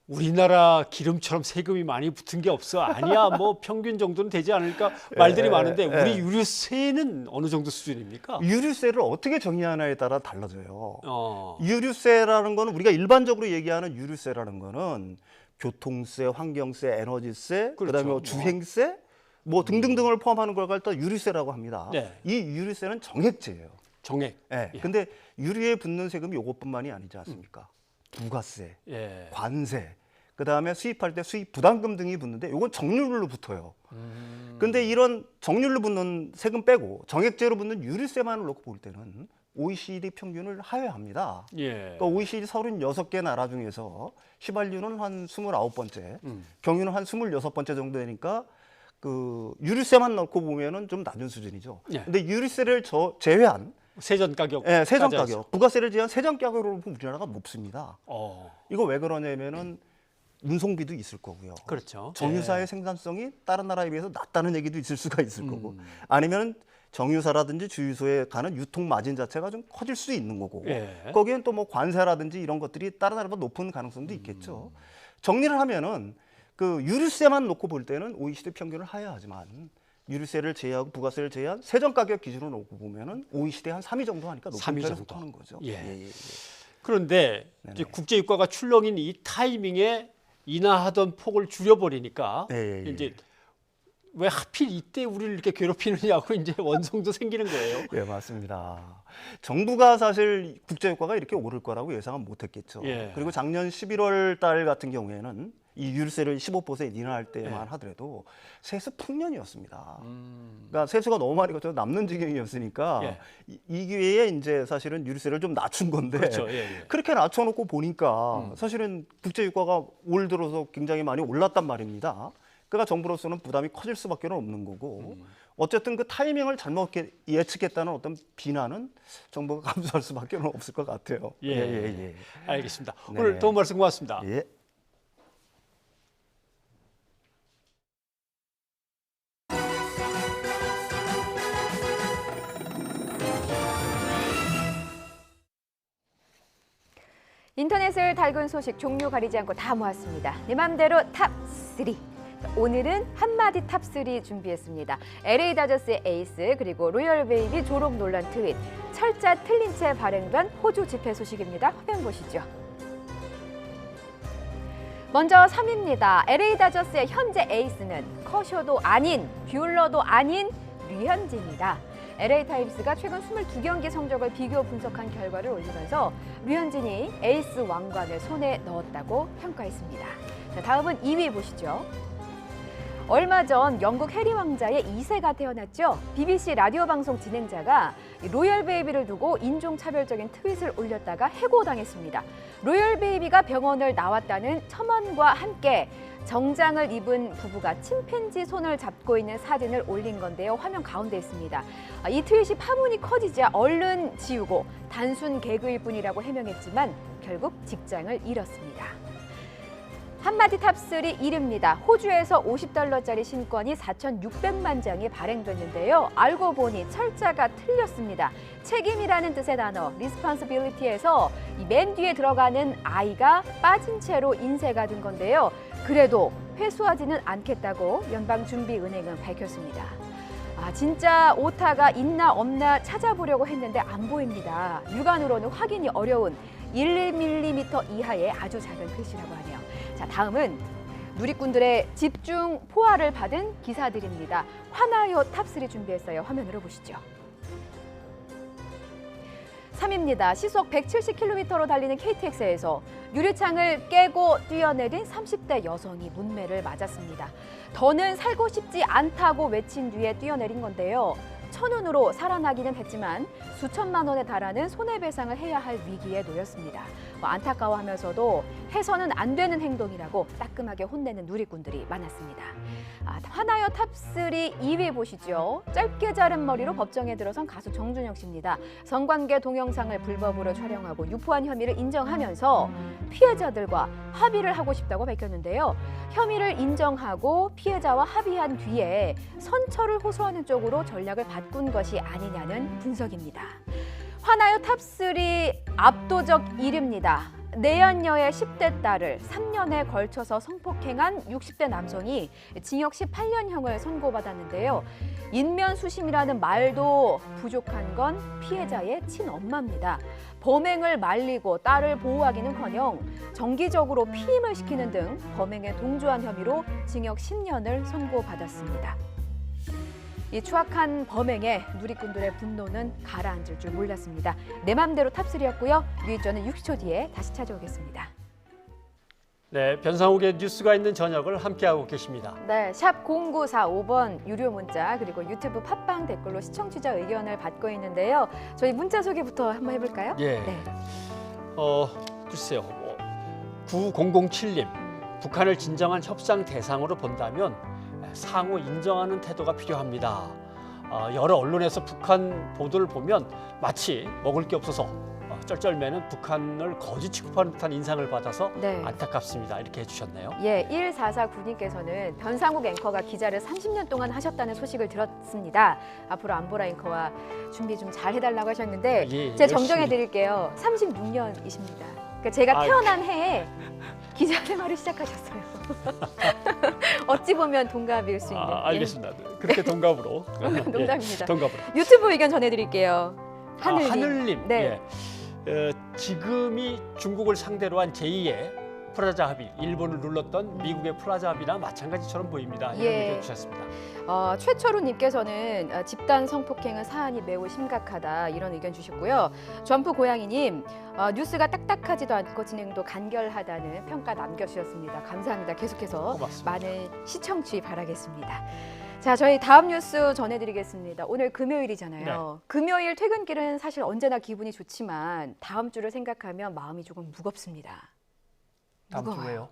우리나라 기름처럼 세금이 많이 붙은 게 없어. 아니야. 뭐 평균 정도는 되지 않을까 말들이 많은데 우리 유류세는 어느 정도 수준입니까? 유류세를 어떻게 정의하냐에 따라 달라져요. 유류세라는 거는 우리가 일반적으로 얘기하는 유류세라는 거는 교통세, 환경세, 에너지세, 그렇죠. 그다음에 주행세 뭐 등등등을 포함하는 걸 갖다 유류세라고 합니다. 네. 이 유류세는 정액제예요. 정액. 네. 근데 유류에 붙는 세금이 이것뿐만이 아니지 않습니까? 부가세, 예. 관세, 그다음에 수입할 때 수입 부담금 등이 붙는데 이건 정률로 붙어요. 근데 이런 정률로 붙는 세금 빼고 정액제로 붙는 유류세만을 놓고 볼 때는 OECD 평균을 하회합니다. 예. 그러니까 OECD 36개 나라 중에서 휘발유는 한 29번째, 경유는 한 26번째 정도 되니까 그 유류세만 넣고 보면은 좀 낮은 수준이죠. 예. 근데 유류세를 제외한 세전 가격. 예, 세전 가격. 부가세를 제한 세전 가격으로 보면 우리나라가 높습니다. 어. 이거 왜 그러냐면은 운송비도 있을 거고요. 그렇죠. 정유사의 예. 생산성이 다른 나라에 비해서 낮다는 얘기도 있을 수가 있을 거고, 아니면 정유사라든지 주유소에 가는 유통 마진 자체가 좀 커질 수 있는 거고, 예. 거기엔 또 뭐 관세라든지 이런 것들이 다른 나라보다 높은 가능성도 있겠죠. 정리를 하면은 그 유류세만 놓고 볼 때는 OECD 평균을 하회하지만 유류세를 제외하고 부가세를 제외한 세전 가격 기준으로 놓고 보면은 OECD 한 3위 정도 하니까 높은 3위 편에 정도. 속하는 거죠. 예. 그런데 이제 국제 유가가 출렁인 이 타이밍에 인하하던 폭을 줄여버리니까 이제 왜 하필 이때 우리를 이렇게 괴롭히느냐고 이제 원성도 생기는 거예요. 예, 맞습니다. 정부가 사실 국제 유가가 이렇게 오를 거라고 예상은 못했겠죠. 예. 그리고 작년 11월 달 같은 경우에는 이 유류세를 15% 인하할 때만 하더라도 세수 풍년이었습니다. 그러니까 세수가 너무 많이 거쳐서 남는 지경이었으니까 이 기회에 이제 사실은 유류세를 좀 낮춘 건데 그렇죠. 그렇게 낮춰놓고 보니까 사실은 국제유가가 올 들어서 굉장히 많이 올랐단 말입니다. 그러니까 정부로서는 부담이 커질 수밖에 없는 거고 어쨌든 그 타이밍을 잘못 예측했다는 어떤 비난은 정부가 감수할 수밖에 없을 것 같아요. 알겠습니다. 네. 오늘 도움 말씀 고맙습니다. 예. 인터넷을 달군 소식 종류 가리지 않고 다 모았습니다. 내 맘대로 탑3. 오늘은 한마디 탑3 준비했습니다. LA 다저스의 에이스 그리고 로열 베이비 졸업 논란 트윗, 철자 틀린 채 발행된 호주 집회 소식입니다. 화면 보시죠. 먼저 3위입니다. LA 다저스의 현재 에이스는 커쇼도 아닌 뷰러도 아닌 류현진이다. LA타임스가 최근 22경기 성적을 비교 분석한 결과를 올리면서 류현진이 에이스 왕관을 손에 넣었다고 평가했습니다. 자, 다음은 2위 보시죠. 얼마 전 영국 해리 왕자의 2세가 태어났죠. BBC 라디오 방송 진행자가 로열 베이비를 두고 인종차별적인 트윗을 올렸다가 해고당했습니다. 로열 베이비가 병원을 나왔다는 첨언과 함께 정장을 입은 부부가 침팬지 손을 잡고 있는 사진을 올린 건데요. 화면 가운데 있습니다. 이 트윗이 파문이 커지자 얼른 지우고 단순 개그일 뿐이라고 해명했지만 결국 직장을 잃었습니다. 한마디 탑3 1위입니다. 호주에서 $50짜리 신권이 4,600만 장이 발행됐는데요. 알고 보니 철자가 틀렸습니다. 책임이라는 뜻의 단어 responsibility에서 이 맨 뒤에 들어가는 I가 빠진 채로 인쇄가 된 건데요. 그래도 회수하지는 않겠다고 연방준비은행은 밝혔습니다. 진짜 오타가 있나 없나 찾아보려고 했는데 안 보입니다. 육안으로는 확인이 어려운 1mm 이하의 아주 작은 글씨라고 하네요. 자, 다음은 누리꾼들의 집중 포화를 받은 기사들입니다. 화나요 탑3 준비했어요. 화면으로 보시죠. 3위입니다. 시속 170km로 달리는 KTX에서 유리창을 깨고 뛰어내린 30대 여성이 문매를 맞았습니다. 더는 살고 싶지 않다고 외친 뒤에 뛰어내린 건데요. 천운으로 살아나기는 했지만 수천만 원에 달하는 손해배상을 해야 할 위기에 놓였습니다. 안타까워하면서도 해서는 안 되는 행동이라고 따끔하게 혼내는 누리꾼들이 많았습니다. 화나요 탑3 2위 보시죠. 짧게 자른 머리로 법정에 들어선 가수 정준영 씨입니다. 성관계 동영상을 불법으로 촬영하고 유포한 혐의를 인정하면서 피해자들과 합의를 하고 싶다고 밝혔는데요. 혐의를 인정하고 피해자와 합의한 뒤에 선처를 호소하는 쪽으로 전략을 바꾼 것이 아니냐는 분석입니다. 화나요 탑3 압도적 1위입니다. 내연녀의 10대 딸을 3년에 걸쳐서 성폭행한 60대 남성이 징역 18년형을 선고받았는데요. 인면수심이라는 말도 부족한 건 피해자의 친엄마입니다. 범행을 말리고 딸을 보호하기는커녕 정기적으로 피임을 시키는 등 범행에 동조한 혐의로 징역 10년을 선고받았습니다. 이 추악한 범행에 누리꾼들의 분노는 가라앉을 줄 몰랐습니다. 내 맘대로 탑3였고요. 뉴이저는 60초 뒤에 다시 찾아오겠습니다. 네, 변상욱의 뉴스가 있는 저녁을 함께하고 계십니다. 네, 샵 0945번 유료 문자 그리고 유튜브 팟빵 댓글로 시청자 의견을 받고 있는데요. 저희 문자 소개부터 한번 해볼까요? 예. 네. 글쎄요. 9007님, 북한을 진정한 협상 대상으로 본다면 상호 인정하는 태도가 필요합니다. 여러 언론에서 북한 보도를 보면 마치 먹을 게 없어서 쩔쩔매는 북한을 거지 취급하는 듯한 인상을 받아서 안타깝습니다. 이렇게 해주셨네요. 예, 1449님께서는 변상욱 앵커가 기자를 30년 동안 하셨다는 소식을 들었습니다. 앞으로 안보라 앵커와 준비 좀 잘 해달라고 하셨는데 제가 정정해 드릴게요. 36년이십니다. 그러니까 제가 태어난 해에 기자 생활을 시작하셨어요. 어찌 보면 동갑일 수 있는. 알겠습니다. 그렇게 동갑으로. 농담입니다. 동갑으로. 유튜브 의견 전해드릴게요. 하늘님. 하늘님. 네. 지금이 중국을 상대로 한 제2의 프라자 합의, 일본을 눌렀던 미국의 프라자 합의나 마찬가지처럼 보입니다. 이런 의견 주셨습니다. 최철우님께서는 집단 성폭행은 사안이 매우 심각하다 이런 의견 주셨고요. 점프 고양이님 뉴스가 딱딱하지도 않고 진행도 간결하다는 평가 남겨주셨습니다. 감사합니다. 계속해서 고맙습니다. 많은 시청 주의 바라겠습니다. 자, 저희 다음 뉴스 전해드리겠습니다. 오늘 금요일이잖아요. 금요일 퇴근길은 사실 언제나 기분이 좋지만 다음 주를 생각하면 마음이 조금 무겁습니다. 다음 주 왜요?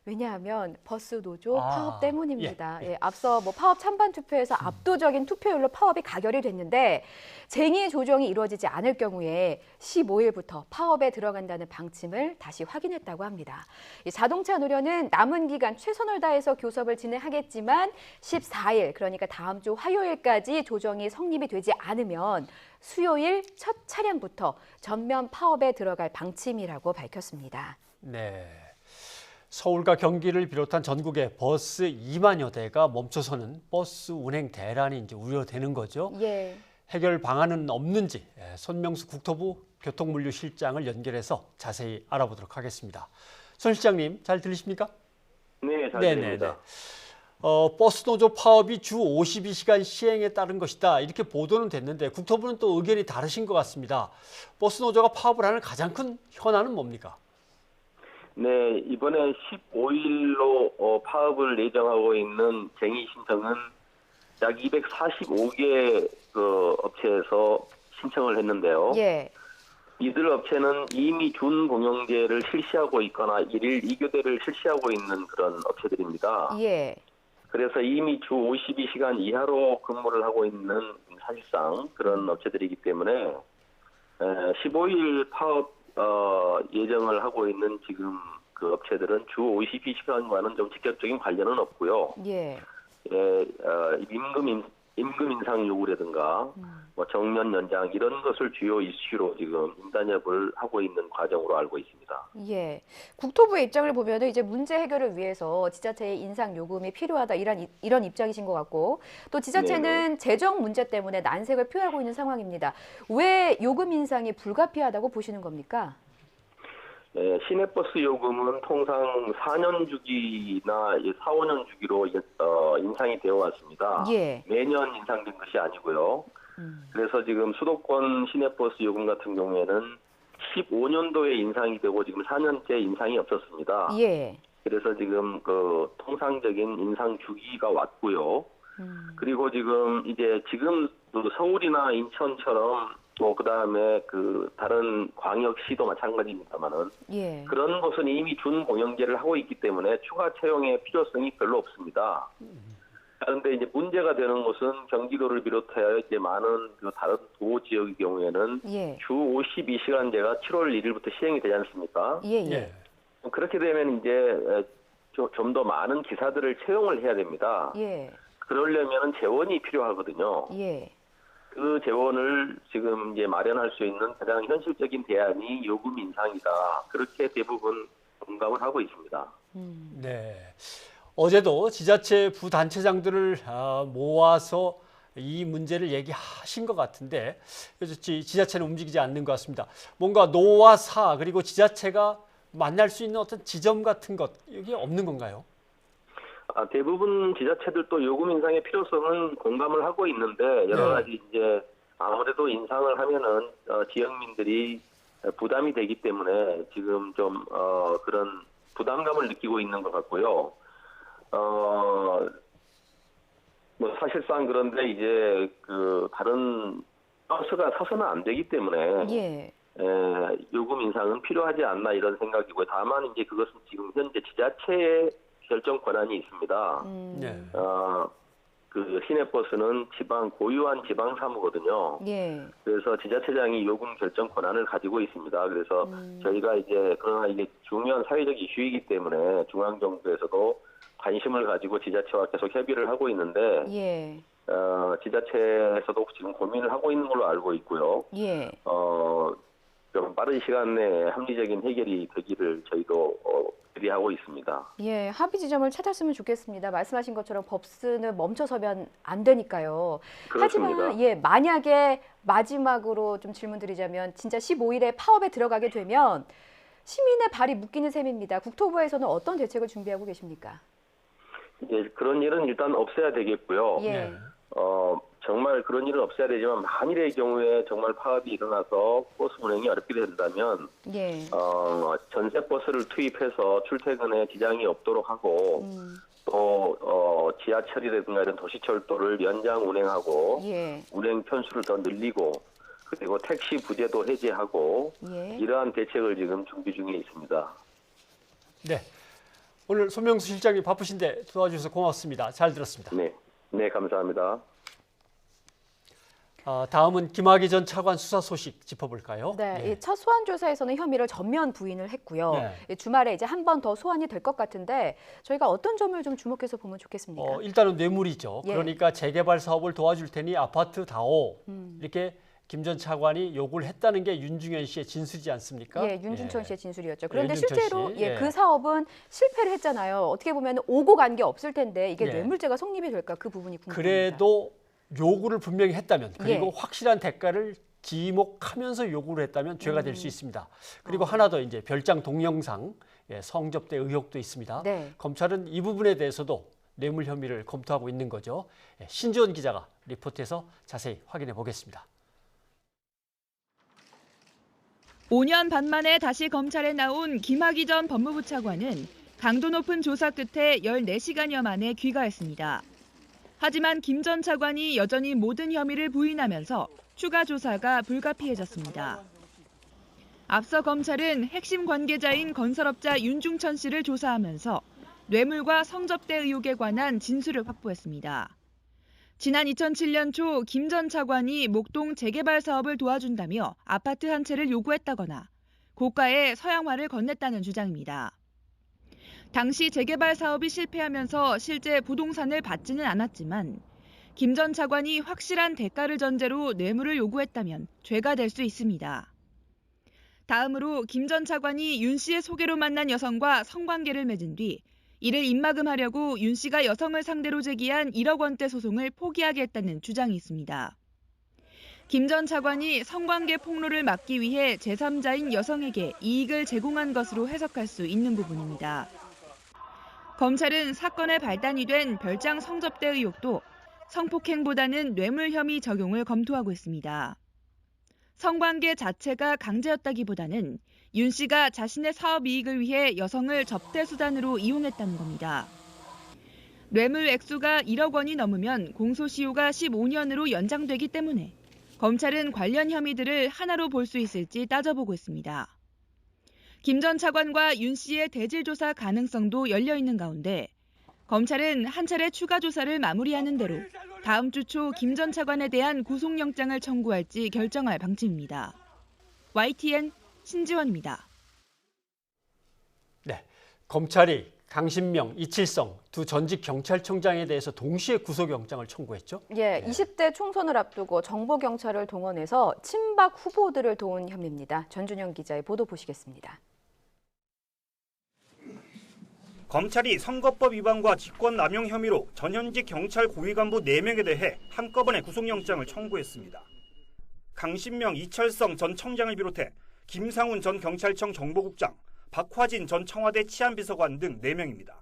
왜냐하면 버스 노조 파업 때문입니다. 앞서 파업 찬반 투표에서 압도적인 투표율로 파업이 가결이 됐는데 쟁의 조정이 이루어지지 않을 경우에 15일부터 파업에 들어간다는 방침을 다시 확인했다고 합니다. 자동차 노조는 남은 기간 최선을 다해서 교섭을 진행하겠지만 14일, 그러니까 다음 주 화요일까지 조정이 성립이 되지 않으면 수요일 첫 차량부터 전면 파업에 들어갈 방침이라고 밝혔습니다. 네. 서울과 경기를 비롯한 전국의 버스 2만여 대가 멈춰서는 버스 운행 대란이 이제 우려되는 거죠. 해결 방안은 없는지 손명수 국토부 교통물류실장을 연결해서 자세히 알아보도록 하겠습니다. 손 실장님, 잘 들리십니까? 네, 잘 들립니다. 버스 노조 파업이 주 52시간 시행에 따른 것이다. 이렇게 보도는 됐는데 국토부는 또 의견이 다르신 것 같습니다. 버스 노조가 파업을 하는 가장 큰 현안은 뭡니까? 네, 이번에 15일로 파업을 예정하고 있는 쟁의 신청은 약 245개 업체에서 신청을 했는데요. 이들 업체는 이미 준공영제를 실시하고 있거나 1일 2교대를 실시하고 있는 그런 업체들입니다. 그래서 이미 주 52시간 이하로 근무를 하고 있는 사실상 그런 업체들이기 때문에 15일 파업 예정을 하고 있는 지금 그 업체들은 주 52시간과는 좀 직접적인 관련은 없고요. 임금 인상 요구라든가 정년 연장 이런 것을 주요 이슈로 지금 인단협을 하고 있는 과정으로 알고 있습니다. 국토부의 입장을 보면 이제 문제 해결을 위해서 지자체의 인상 요금이 필요하다 이런 입장이신 것 같고 또 지자체는 재정 문제 때문에 난색을 표하고 있는 상황입니다. 왜 요금 인상이 불가피하다고 보시는 겁니까? 시내버스 요금은 통상 4년 주기나 4, 5년 주기로 인상이 되어 왔습니다. 매년 인상된 것이 아니고요. 그래서 지금 수도권 시내버스 요금 같은 경우에는 15년도에 인상이 되고 지금 4년째 인상이 없었습니다. 그래서 지금 그 통상적인 인상 주기가 왔고요. 그리고 지금 서울이나 인천처럼 또 그다음에 다른 광역시도 마찬가지입니다만은 그런 곳은 이미 준공영제를 하고 있기 때문에 추가 채용의 필요성이 별로 없습니다. 그런데 이제 문제가 되는 곳은 경기도를 비롯하여 이제 많은 다른 도 지역의 경우에는 주 52시간제가 7월 1일부터 시행이 되지 않습니까? 그렇게 되면 이제 좀 더 많은 기사들을 채용을 해야 됩니다. 그러려면 재원이 필요하거든요. 그 재원을 지금 이제 마련할 수 있는 가장 현실적인 대안이 요금 인상이다. 그렇게 대부분 공감을 하고 있습니다. 네. 어제도 지자체 부단체장들을 모아서 이 문제를 얘기하신 것 같은데 지자체는 움직이지 않는 것 같습니다. 뭔가 노와 사 그리고 지자체가 만날 수 있는 어떤 지점 같은 것 이게 없는 건가요? 대부분 지자체들도 요금 인상의 필요성은 공감을 하고 있는데 여러 가지 이제 아무래도 인상을 하면은 지역민들이 부담이 되기 때문에 지금 좀 그런 부담감을 느끼고 있는 것 같고요. 사실상 그런데 이제 다른 버스가 서서는 안 되기 때문에 요금 인상은 필요하지 않나 이런 생각이고요. 다만 이제 그것은 지금 현재 지자체의 결정 권한이 있습니다. 그 시내버스는 고유한 지방 사무거든요. 그래서 지자체장이 요금 결정 권한을 가지고 있습니다. 그래서 저희가 그러나 이게 중요한 사회적 이슈이기 때문에 중앙정부에서도 관심을 가지고 지자체와 계속 협의를 하고 있는데 지자체에서도 지금 고민을 하고 있는 걸로 알고 있고요. 좀 빠른 시간 내에 합리적인 해결이 되기를 저희도 기대하고 있습니다. 합의 지점을 찾았으면 좋겠습니다. 말씀하신 것처럼 버스는 멈춰서면 안 되니까요. 그렇습니다. 하지만 만약에 마지막으로 좀 질문드리자면 진짜 15일에 파업에 들어가게 되면 시민의 발이 묶이는 셈입니다. 국토부에서는 어떤 대책을 준비하고 계십니까? 예, 그런 일은 일단 없애야 되겠고요. 예. 정말 그런 일은 없애야 되지만 만일의 경우에 정말 파업이 일어나서 버스 운행이 어렵게 된다면 예. 전세 버스를 투입해서 출퇴근에 지장이 없도록 하고 또 지하철이라든가 이런 도시철도를 연장 운행하고 예. 운행 편수를 더 늘리고 그리고 택시 부재도 해제하고 예. 이러한 대책을 지금 준비 중에 있습니다. 네. 오늘 손명수 실장님 바쁘신데 도와주셔서 고맙습니다. 잘 들었습니다. 네, 감사합니다. 다음은 김학의 전 차관 수사 소식 짚어볼까요? 네, 이 첫 소환 조사에서는 혐의를 전면 부인을 했고요. 주말에 이제 한 번 더 소환이 될 것 같은데 저희가 어떤 점을 좀 주목해서 보면 좋겠습니까? 일단은 뇌물이죠. 예. 그러니까 재개발 사업을 도와줄 테니 아파트 다오 이렇게 김 전 차관이 요구를 했다는 게 윤중현 씨의 진술이지 않습니까? 예, 윤중천 씨의 진술이었죠. 그런데 윤중천 실제로 씨. 그 사업은 실패를 했잖아요. 어떻게 보면 오고 간 게 없을 텐데 이게 예. 뇌물죄가 성립이 될까 그 부분이 궁금합니다. 그래도 요구를 분명히 했다면 그리고 예. 확실한 대가를 지목하면서 요구를 했다면 죄가 될 수 있습니다. 그리고 하나 더 이제 별장 동영상 성접대 의혹도 있습니다. 네. 검찰은 이 부분에 대해서도 뇌물 혐의를 검토하고 있는 거죠. 신지원 기자가 리포트에서 자세히 확인해 보겠습니다. 5년 반 만에 다시 검찰에 나온 김학의 전 법무부 차관은 강도 높은 조사 끝에 14시간여 만에 귀가했습니다. 하지만 김 전 차관이 여전히 모든 혐의를 부인하면서 추가 조사가 불가피해졌습니다. 앞서 검찰은 핵심 관계자인 건설업자 윤중천 씨를 조사하면서 뇌물과 성접대 의혹에 관한 진술을 확보했습니다. 지난 2007년 초 김 전 차관이 목동 재개발 사업을 도와준다며 아파트 한 채를 요구했다거나 고가의 서양화를 건넸다는 주장입니다. 당시 재개발 사업이 실패하면서 실제 부동산을 받지는 않았지만 김 전 차관이 확실한 대가를 전제로 뇌물을 요구했다면 죄가 될 수 있습니다. 다음으로 김 전 차관이 윤 씨의 소개로 만난 여성과 성관계를 맺은 뒤 이를 입막음하려고 윤 씨가 여성을 상대로 제기한 1억 원대 소송을 포기하게 했다는 주장이 있습니다. 김 전 차관이 성관계 폭로를 막기 위해 제3자인 여성에게 이익을 제공한 것으로 해석할 수 있는 부분입니다. 검찰은 사건의 발단이 된 별장 성접대 의혹도 성폭행보다는 뇌물 혐의 적용을 검토하고 있습니다. 성관계 자체가 강제였다기보다는 윤 씨가 자신의 사업 이익을 위해 여성을 접대 수단으로 이용했다는 겁니다. 뇌물 액수가 1억 원이 넘으면 공소시효가 15년으로 연장되기 때문에 검찰은 관련 혐의들을 하나로 볼 수 있을지 따져보고 있습니다. 김 전 차관과 윤 씨의 대질 조사 가능성도 열려 있는 가운데 검찰은 한 차례 추가 조사를 마무리하는 대로 다음 주 초 김 전 차관에 대한 구속영장을 청구할지 결정할 방침입니다. YTN 신지원입니다. 네, 검찰이 강신명, 이칠성 두 전직 경찰청장에 대해서 동시에 구속영장을 청구했죠. 예, 20대 총선을 앞두고 정보경찰을 동원해서 친박 후보들을 도운 혐의입니다. 전준영 기자의 보도 보시겠습니다. 검찰이 선거법 위반과 직권남용 혐의로 전현직 경찰 고위 간부 4명에 대해 한꺼번에 구속영장을 청구했습니다. 강신명, 이철성 전 청장을 비롯해 김상훈 전 경찰청 정보국장, 박화진 전 청와대 치안비서관 등 4명입니다.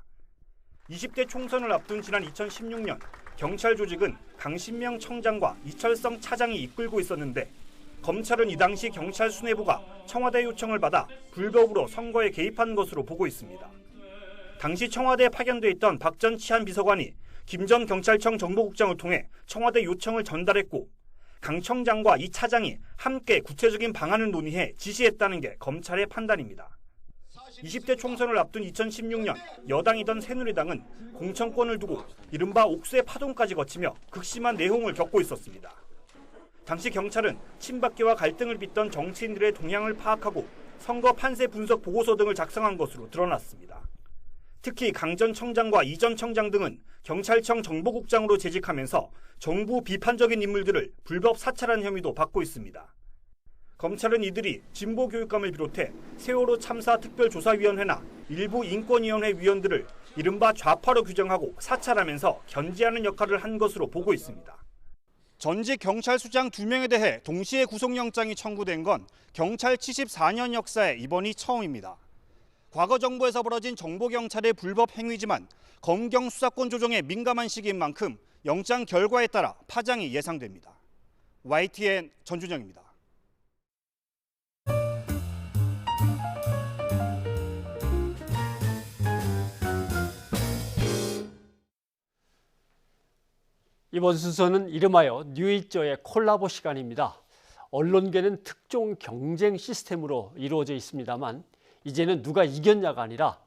20대 총선을 앞둔 지난 2016년 경찰 조직은 강신명 청장과 이철성 차장이 이끌고 있었는데 검찰은 이 당시 경찰 수뇌부가 청와대 요청을 받아 불법으로 선거에 개입한 것으로 보고 있습니다. 당시 청와대에 파견돼 있던 박 전 치안비서관이 김 전 경찰청 정보국장을 통해 청와대 요청을 전달했고 강 청장과 이 차장이 함께 구체적인 방안을 논의해 지시했다는 게 검찰의 판단입니다. 20대 총선을 앞둔 2016년 여당이던 새누리당은 공천권을 두고 이른바 옥새 파동까지 거치며 극심한 내홍을 겪고 있었습니다. 당시 경찰은 친박계와 갈등을 빚던 정치인들의 동향을 파악하고 선거 판세 분석 보고서 등을 작성한 것으로 드러났습니다. 특히 강 전 청장과 이 전 청장 등은 경찰청 정보국장으로 재직하면서 정부 비판적인 인물들을 불법 사찰한 혐의도 받고 있습니다. 검찰은 이들이 진보교육감을 비롯해 세월호 참사 특별조사위원회나 일부 인권위원회 위원들을 이른바 좌파로 규정하고 사찰하면서 견제하는 역할을 한 것으로 보고 있습니다. 전직 경찰수장 2명에 대해 동시에 구속영장이 청구된 건 경찰 74년 역사에 이번이 처음입니다. 과거 정부에서 벌어진 정보경찰의 불법 행위지만 검경 수사권 조정에 민감한 시기인 만큼 영장 결과에 따라 파장이 예상됩니다. YTN 전준영입니다. 이번 순서는 이름하여 뉴이저의 콜라보 시간입니다. 언론계는 특종 경쟁 시스템으로 이루어져 있습니다만 이제는 누가 이겼냐가 아니라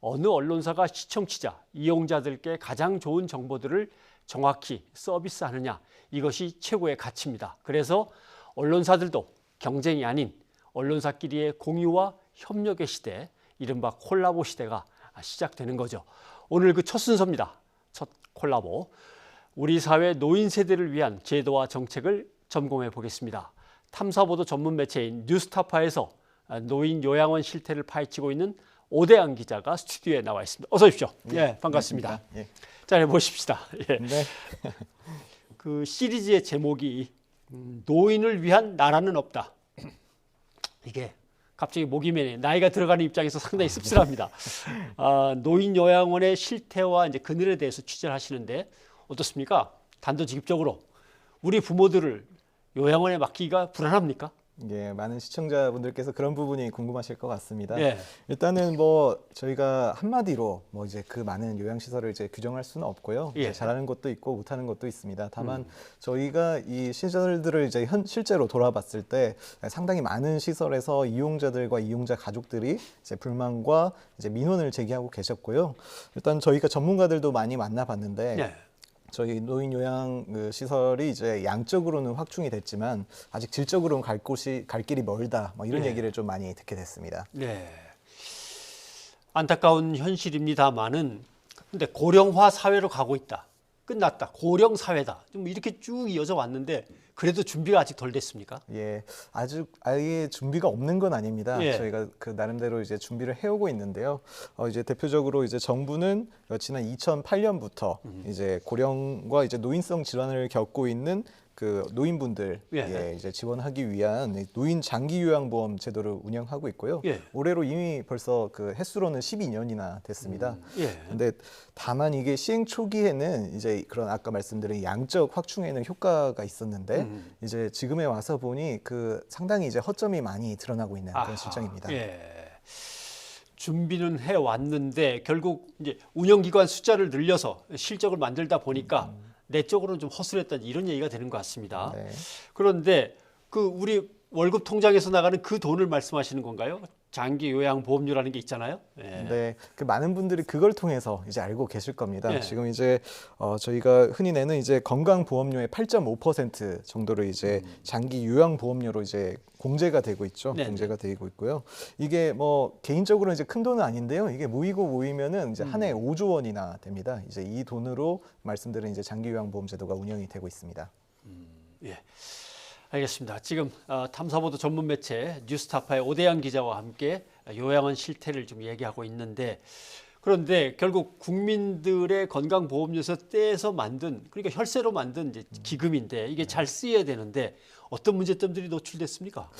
어느 언론사가 시청취자, 이용자들께 가장 좋은 정보들을 정확히 서비스하느냐, 이것이 최고의 가치입니다. 그래서 언론사들도 경쟁이 아닌 언론사끼리의 공유와 협력의 시대, 이른바 콜라보 시대가 시작되는 거죠. 오늘 그 첫 순서입니다. 첫 콜라보. 우리 사회 노인 세대를 위한 제도와 정책을 점검해 보겠습니다. 탐사보도 전문 매체인 뉴스타파에서 노인 요양원 실태를 파헤치고 있는 오대양 기자가 스튜디오에 나와 있습니다. 어서 오십시오. 예, 반갑습니다. 예. 자, 모십시다. 예. 네. 그 시리즈의 제목이 노인을 위한 나라는 없다. 이게 갑자기 목이 메네. 나이가 들어가는 입장에서 상당히 씁쓸합니다. 노인 요양원의 실태와 이제 그늘에 대해서 취재를 하시는데 어떻습니까? 단도직입적으로 우리 부모들을 요양원에 맡기기가 불안합니까? 예, 많은 시청자분들께서 그런 부분이 궁금하실 것 같습니다. 예. 일단은 뭐 저희가 한마디로 뭐 이제 그 많은 요양시설을 이제 규정할 수는 없고요. 예. 잘하는 것도 있고 못하는 것도 있습니다. 다만 저희가 이 시설들을 이제 실제로 돌아봤을 때 상당히 많은 시설에서 이용자들과 이용자 가족들이 이제 불만과 이제 민원을 제기하고 계셨고요. 일단 저희가 전문가들도 많이 만나봤는데. 예. 저희 노인 요양 시설이 이제 양적으로는 확충이 됐지만 아직 질적으로는 갈 길이 멀다. 뭐 이런 얘기를 좀 많이 듣게 됐습니다. 네. 안타까운 현실입니다만은 근데 고령화 사회로 가고 있다. 끝났다. 고령 사회다. 좀 이렇게 쭉 이어져 왔는데 그래도 준비가 아직 덜 됐습니까? 예, 아예 준비가 없는 건 아닙니다. 예. 저희가 그 나름대로 이제 준비를 해오고 있는데요. 이제 대표적으로 이제 정부는 지난 2008년부터 이제 고령과 이제 노인성 질환을 겪고 있는 그 노인분들 이제 지원하기 위한 노인 장기 요양보험 제도를 운영하고 있고요. 예. 올해로 이미 벌써 그 횟수로는 12년이나 됐습니다. 근데 다만 이게 시행 초기에는 이제 그런 아까 말씀드린 양적 확충에는 효과가 있었는데 이제 지금에 와서 보니 그 상당히 이제 허점이 많이 드러나고 있는 그런 실정입니다. 예. 준비는 해 왔는데 결국 이제 운영기관 숫자를 늘려서 실적을 만들다 보니까 내적으로는 좀 허술했다 이런 얘기가 되는 것 같습니다. 네. 그런데 그 우리 월급 통장에서 나가는 그 돈을 말씀하시는 건가요? 장기 요양 보험료라는 게 있잖아요. 네, 그 많은 분들이 그걸 통해서 이제 알고 계실 겁니다. 네. 지금 이제 저희가 흔히 내는 이제 건강보험료의 8.5% 정도로 이제 장기 요양 보험료로 이제 공제가 되고 있죠. 네. 공제가 되고 있고요. 이게 뭐 개인적으로 이제 큰 돈은 아닌데요. 이게 모이면은 이제 한 해 5조 원이나 됩니다. 이제 이 돈으로 말씀드린 이제 장기 요양 보험 제도가 운영이 되고 있습니다. 예. 알겠습니다. 지금 탐사보도 전문 매체 뉴스타파의 오대양 기자와 함께 요양원 실태를 좀 얘기하고 있는데 그런데 결국 국민들의 건강보험료에서 떼서 만든 그러니까 혈세로 만든 이제 기금인데 이게 잘 쓰여야 되는데 어떤 문제점들이 노출됐습니까?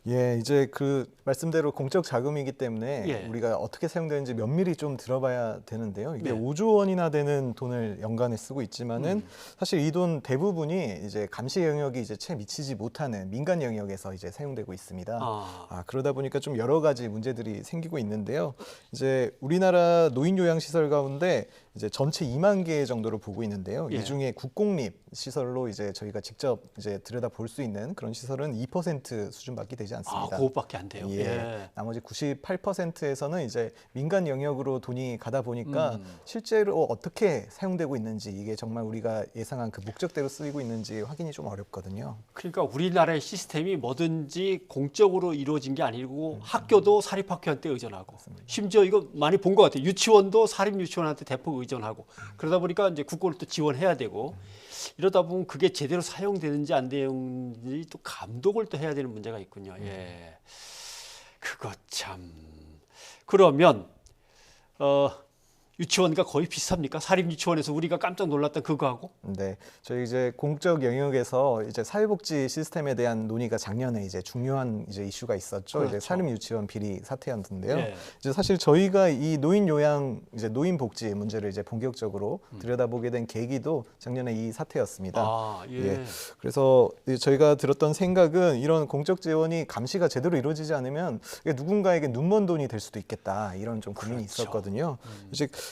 예, 이제 그 말씀대로 공적 자금이기 때문에 우리가 어떻게 사용되는지 면밀히 좀 들어봐야 되는데요. 이게 5조 원이나 되는 돈을 연간에 쓰고 있지만은 사실 이 돈 대부분이 이제 감시 영역이 이제 채 미치지 못하는 민간 영역에서 이제 사용되고 있습니다. 그러다 보니까 좀 여러 가지 문제들이 생기고 있는데요. 이제 우리나라 노인 요양 시설 가운데 이제 전체 2만 개 정도로 보고 있는데요. 이 중에 국공립 시설로 이제 저희가 직접 이제 들여다 볼 수 있는 그런 시설은 2% 수준밖에 되지 않습니다. 그것밖에 안 돼요. 나머지 98%에서는 이제 민간 영역으로 돈이 가다 보니까 실제로 어떻게 사용되고 있는지 이게 정말 우리가 예상한 그 목적대로 쓰이고 있는지 확인이 좀 어렵거든요. 그러니까 우리나라의 시스템이 뭐든지 공적으로 이루어진 게 아니고 학교도 사립학교한테 의존하고 심지어 이거 많이 본 것 같아요. 유치원도 사립유치원한테 대폭 의존하고 그러다 보니까 이제 국고를 또 지원해야 되고 이러다 보면 그게 제대로 사용되는지 안 되는지 또 감독을 또 해야 되는 문제가 있군요. 예, 그거 참. 그러면 유치원과 거의 비슷합니까? 사립유치원에서 우리가 깜짝 놀랐던 그거하고? 네, 저희 이제 공적 영역에서 이제 사회복지 시스템에 대한 논의가 작년에 이제 중요한 이제 이슈가 있었죠. 그렇죠. 이제 사립유치원 비리 사태였는데요. 예. 이제 사실 저희가 이 노인 요양 이제 노인 복지 문제를 이제 본격적으로 들여다보게 된 계기도 작년에 이 사태였습니다. 아, 예. 그래서 저희가 들었던 생각은 이런 공적 재원이 감시가 제대로 이루어지지 않으면 이게 누군가에게 눈먼 돈이 될 수도 있겠다 이런 좀 고민이 그렇죠. 있었거든요.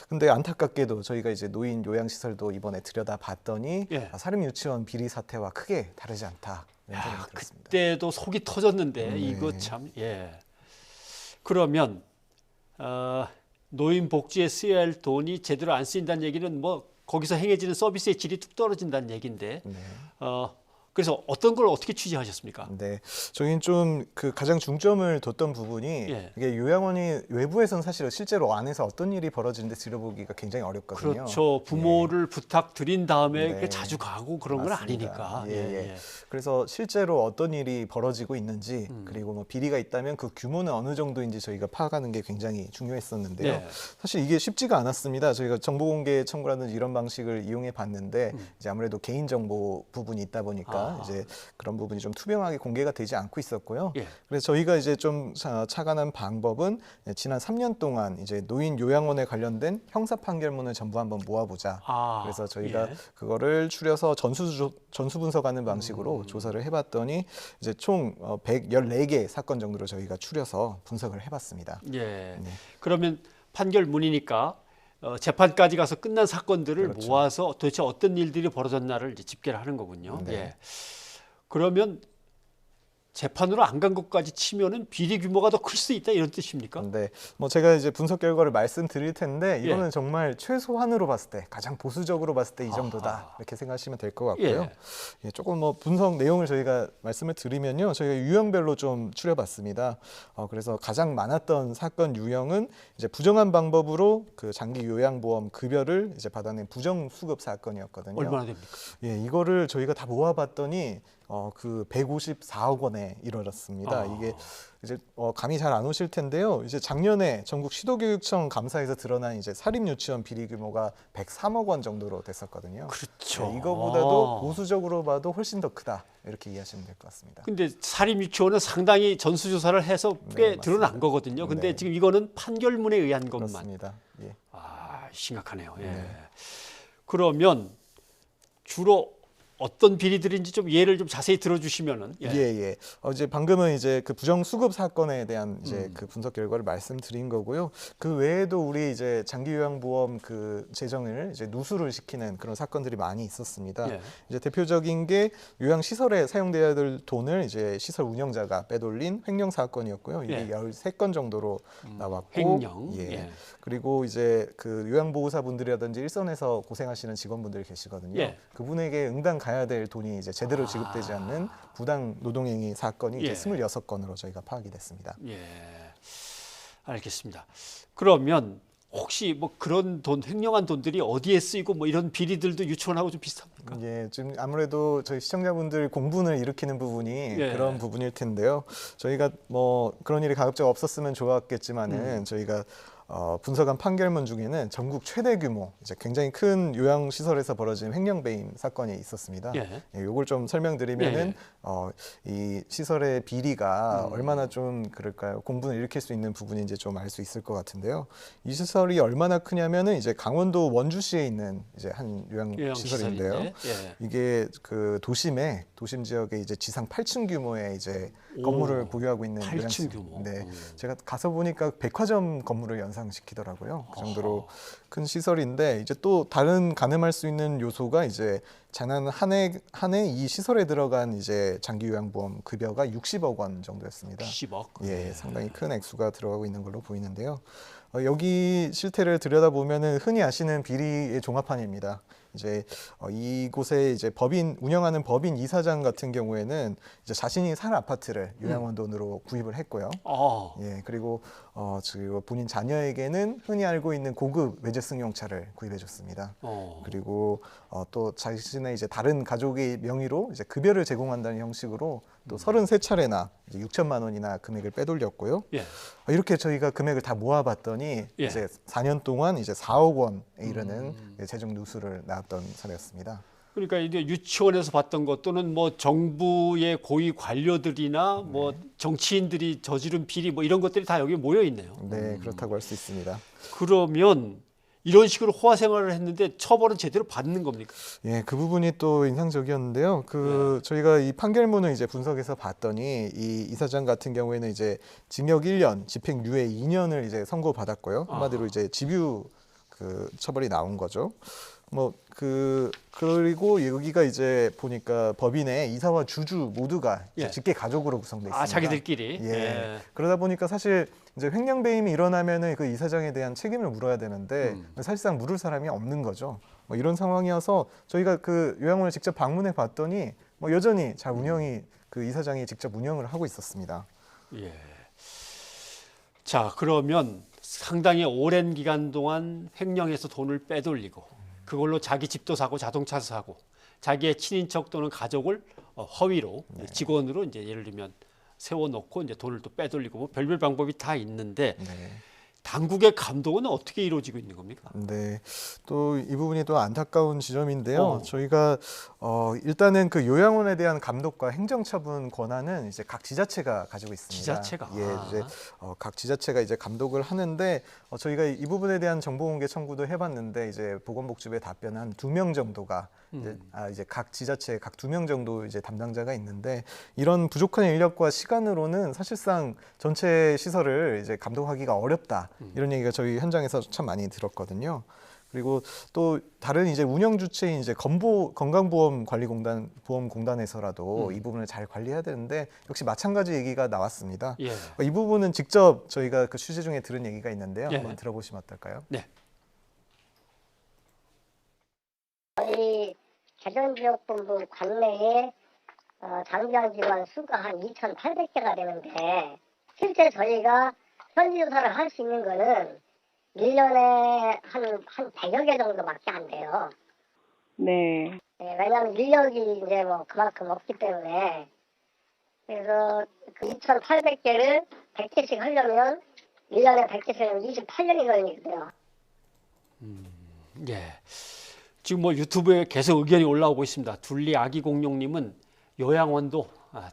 근데 안타깝게도 저희가 이제 노인 요양시설도 이번에 들여다봤더니 사립유치원 비리 사태와 크게 다르지 않다. 이런 생각이 들었습니다. 그때도 속이 터졌는데 이거 참 그러면 노인 복지에 쓰여야 할 돈이 제대로 안 쓰인다는 얘기는 뭐 거기서 행해지는 서비스의 질이 뚝 떨어진다는 얘기인데 그래서 어떤 걸 어떻게 취재하셨습니까? 네, 저희는 좀 그 가장 중점을 뒀던 부분이 이게 요양원이 외부에서는 사실 실제로 안에서 어떤 일이 벌어지는데 들여보기가 굉장히 어렵거든요. 그렇죠. 부모를 부탁드린 다음에 자주 가고 그런 건 아니니까. 그래서 실제로 어떤 일이 벌어지고 있는지 그리고 뭐 비리가 있다면 그 규모는 어느 정도인지 저희가 파악하는 게 굉장히 중요했었는데요. 사실 이게 쉽지가 않았습니다. 저희가 정보공개 청구라든지 이런 방식을 이용해 봤는데 이제 아무래도 개인정보 부분이 있다 보니까 이제 그런 부분이 좀 투명하게 공개가 되지 않고 있었고요. 그래서 저희가 이제 좀 착안한 방법은 지난 3년 동안 이제 노인 요양원에 관련된 형사 판결문을 전부 한번 모아보자. 그래서 저희가 그거를 추려서 전수 분석하는 방식으로 조사를 해봤더니 이제 총 114개 사건 정도로 저희가 추려서 분석을 해봤습니다. 그러면 판결문이니까 재판까지 가서 끝난 사건들을 모아서 도대체 어떤 일들이 벌어졌나를 이제 집계를 하는 거군요. 그러면 재판으로 안 간 것까지 치면은 비리 규모가 더 클 수 있다 이런 뜻입니까? 네, 뭐 제가 이제 분석 결과를 말씀드릴 텐데 이거는 정말 최소한으로 봤을 때 가장 보수적으로 봤을 때 이 정도다 이렇게 생각하시면 될 것 같고요. 조금 뭐 분석 내용을 저희가 말씀을 드리면요, 저희가 유형별로 좀 추려봤습니다. 그래서 가장 많았던 사건 유형은 이제 부정한 방법으로 그 장기 요양보험 급여를 이제 받아낸 부정 수급 사건이었거든요. 얼마나 됩니까? 이거를 저희가 다 모아봤더니 그 154억 원에 이르렀습니다. 이게 이제 감이 잘 안 오실 텐데요. 이제 작년에 전국 시도교육청 감사에서 드러난 이제 사립유치원 비리 규모가 103억 원 정도로 됐었거든요. 그렇죠. 이거보다도 보수적으로 봐도 훨씬 더 크다 이렇게 이해하시면 될 것 같습니다. 근데 사립유치원은 상당히 전수조사를 해서 꽤 드러난 거거든요. 근데 지금 이거는 판결문에 의한 것만. 맞습니다. 심각하네요. 그러면 주로 어떤 비리들인지 좀 예를 좀 자세히 들어주시면은. 이제 방금은 이제 그 부정 수급 사건에 대한 이제 그 분석 결과를 말씀드린 거고요. 그 외에도 우리 이제 장기 요양보험 그 재정을 이제 누수를 시키는 그런 사건들이 많이 있었습니다. 이제 대표적인 게 요양 시설에 사용돼야 될 돈을 이제 시설 운영자가 빼돌린 횡령 사건이었고요. 이게 13건 정도로 나왔고, 횡령. 그리고 이제 그 요양보호사분들이라든지 일선에서 고생하시는 직원분들 계시거든요. 그분에게 응당 가야 될 돈이 이제 제대로 지급되지 않는 부당 노동행위 사건이 이제 26건으로 저희가 파악이 됐습니다. 알겠습니다. 그러면 혹시 뭐 그런 돈, 횡령한 돈들이 어디에 쓰이고 뭐 이런 비리들도 유치원하고 좀 비슷합니까? 지금 아무래도 저희 시청자분들 공분을 일으키는 부분이 그런 부분일 텐데요. 저희가 뭐 그런 일이 가급적 없었으면 좋았겠지만은 저희가 분석한 판결문 중에는 전국 최대 규모, 이제 굉장히 큰 요양시설에서 벌어진 횡령 배임 사건이 있었습니다. 요걸 좀 설명드리면은 이 시설의 비리가 얼마나 좀 그럴까요? 공분을 일으킬 수 있는 부분인지 좀 알 수 있을 것 같은데요. 이 시설이 얼마나 크냐면은 이제 강원도 원주시에 있는 이제 한 요양시설인데요. 이게 그 도심 지역에 이제 지상 8층 규모의 이제 건물을 보유하고 있는 8층 규모. 제가 가서 보니까 백화점 건물을 연상시키더라고요. 그 정도로 큰 시설인데 이제 또 다른 가늠할 수 있는 요소가 이제 지난 한 해 이 시설에 들어간 이제 장기 요양보험 급여가 60억 원 정도였습니다. 60억. 상당히 큰 액수가 들어가고 있는 걸로 보이는데요. 여기 실태를 들여다보면은 흔히 아시는 비리의 종합판입니다. 이제 이곳에 이제 운영하는 법인 이사장 같은 경우에는 이제 자신이 살 아파트를 요양원 돈으로 구입을 했고요. 그리고 본인 자녀에게는 흔히 알고 있는 고급 외제 승용차를 구입해줬습니다. 그리고 또 자신의 이제 다른 가족의 명의로 이제 급여를 제공한다는 형식으로 또 33차례나 이제 6천만 원이나 금액을 빼돌렸고요. 예. 이렇게 저희가 금액을 다 모아봤더니 예. 이제 4년 동안 이제 4억 원에 이르는 재정 누수를 낳았던 사례였습니다. 그러니까 이제 유치원에서 봤던 것 또는 뭐 정부의 고위 관료들이나 뭐 정치인들이 저지른 비리 뭐 이런 것들이 다 여기 모여 있네요. 네, 그렇다고 할 수 있습니다. 그러면 이런 식으로 호화 생활을 했는데 처벌은 제대로 받는 겁니까? 예, 그 부분이 또 인상적이었는데요. 저희가 이 판결문을 이제 분석해서 봤더니 이 이사장 같은 경우에는 이제 징역 1년, 집행유예 2년을 이제 선고받았고요. 한마디로 이제 집유 처벌이 나온 거죠. 그리고 여기가 이제 보니까 법인의 이사와 주주 모두가 직계 가족으로 구성돼 있습니다. 자기들끼리. 예. 그러다 보니까 사실 이제 횡령배임이 일어나면은 그 이사장에 대한 책임을 물어야 되는데 사실상 물을 사람이 없는 거죠. 이런 상황이어서 저희가 그 요양원을 직접 방문해 봤더니 여전히 잘 운영이 그 이사장이 직접 운영을 하고 있었습니다. 예. 자, 그러면 상당히 오랜 기간 동안 횡령해서 돈을 빼돌리고 그걸로 자기 집도 사고 자동차도 사고 자기의 친인척 또는 가족을 허위로 직원으로 이제 예를 들면 세워놓고 이제 돈을 또 빼돌리고 뭐 별별 방법이 다 있는데 당국의 감독은 어떻게 이루어지고 있는 겁니까? 네, 또 이 부분이 또 안타까운 지점인데요. 저희가 일단은 그 요양원에 대한 감독과 행정처분 권한은 이제 각 지자체가 가지고 있습니다. 지자체가. 예, 이제 각 지자체가 이제 감독을 하는데 저희가 이 부분에 대한 정보공개 청구도 해봤는데 이제 보건복지부의 답변은 한 2명 정도가 이제 각 지자체 각 2명 정도 이제 담당자가 있는데 이런 부족한 인력과 시간으로는 사실상 전체 시설을 이제 감독하기가 어렵다. 이런 얘기가 저희 현장에서 참 많이 들었거든요. 그리고 또 다른 이제 운영 주체인 이제 건강보험관리공단 보험공단에서라도 이 부분을 잘 관리해야 되는데 역시 마찬가지 얘기가 나왔습니다. 예. 이 부분은 직접 저희가 그 취재 중에 들은 얘기가 있는데요. 예. 한번 들어보시면 어떨까요? 네. 저희 개정지역본부 관내에 장기한 기관 수가 한 2,800개가 되는데 실제 저희가 현지조사를 할 수 있는 거는 1년에 한 100여 개 정도밖에 안 돼요. 네. 네, 왜냐하면 인력이 이제 뭐 그만큼 없기 때문에 그래서 그 2,800개를 100개씩 하려면 1년에 100개씩은 28년이 걸리거든요. 예. 지금 뭐 유튜브에 계속 의견이 올라오고 있습니다. 둘리 아기공룡님은 요양원도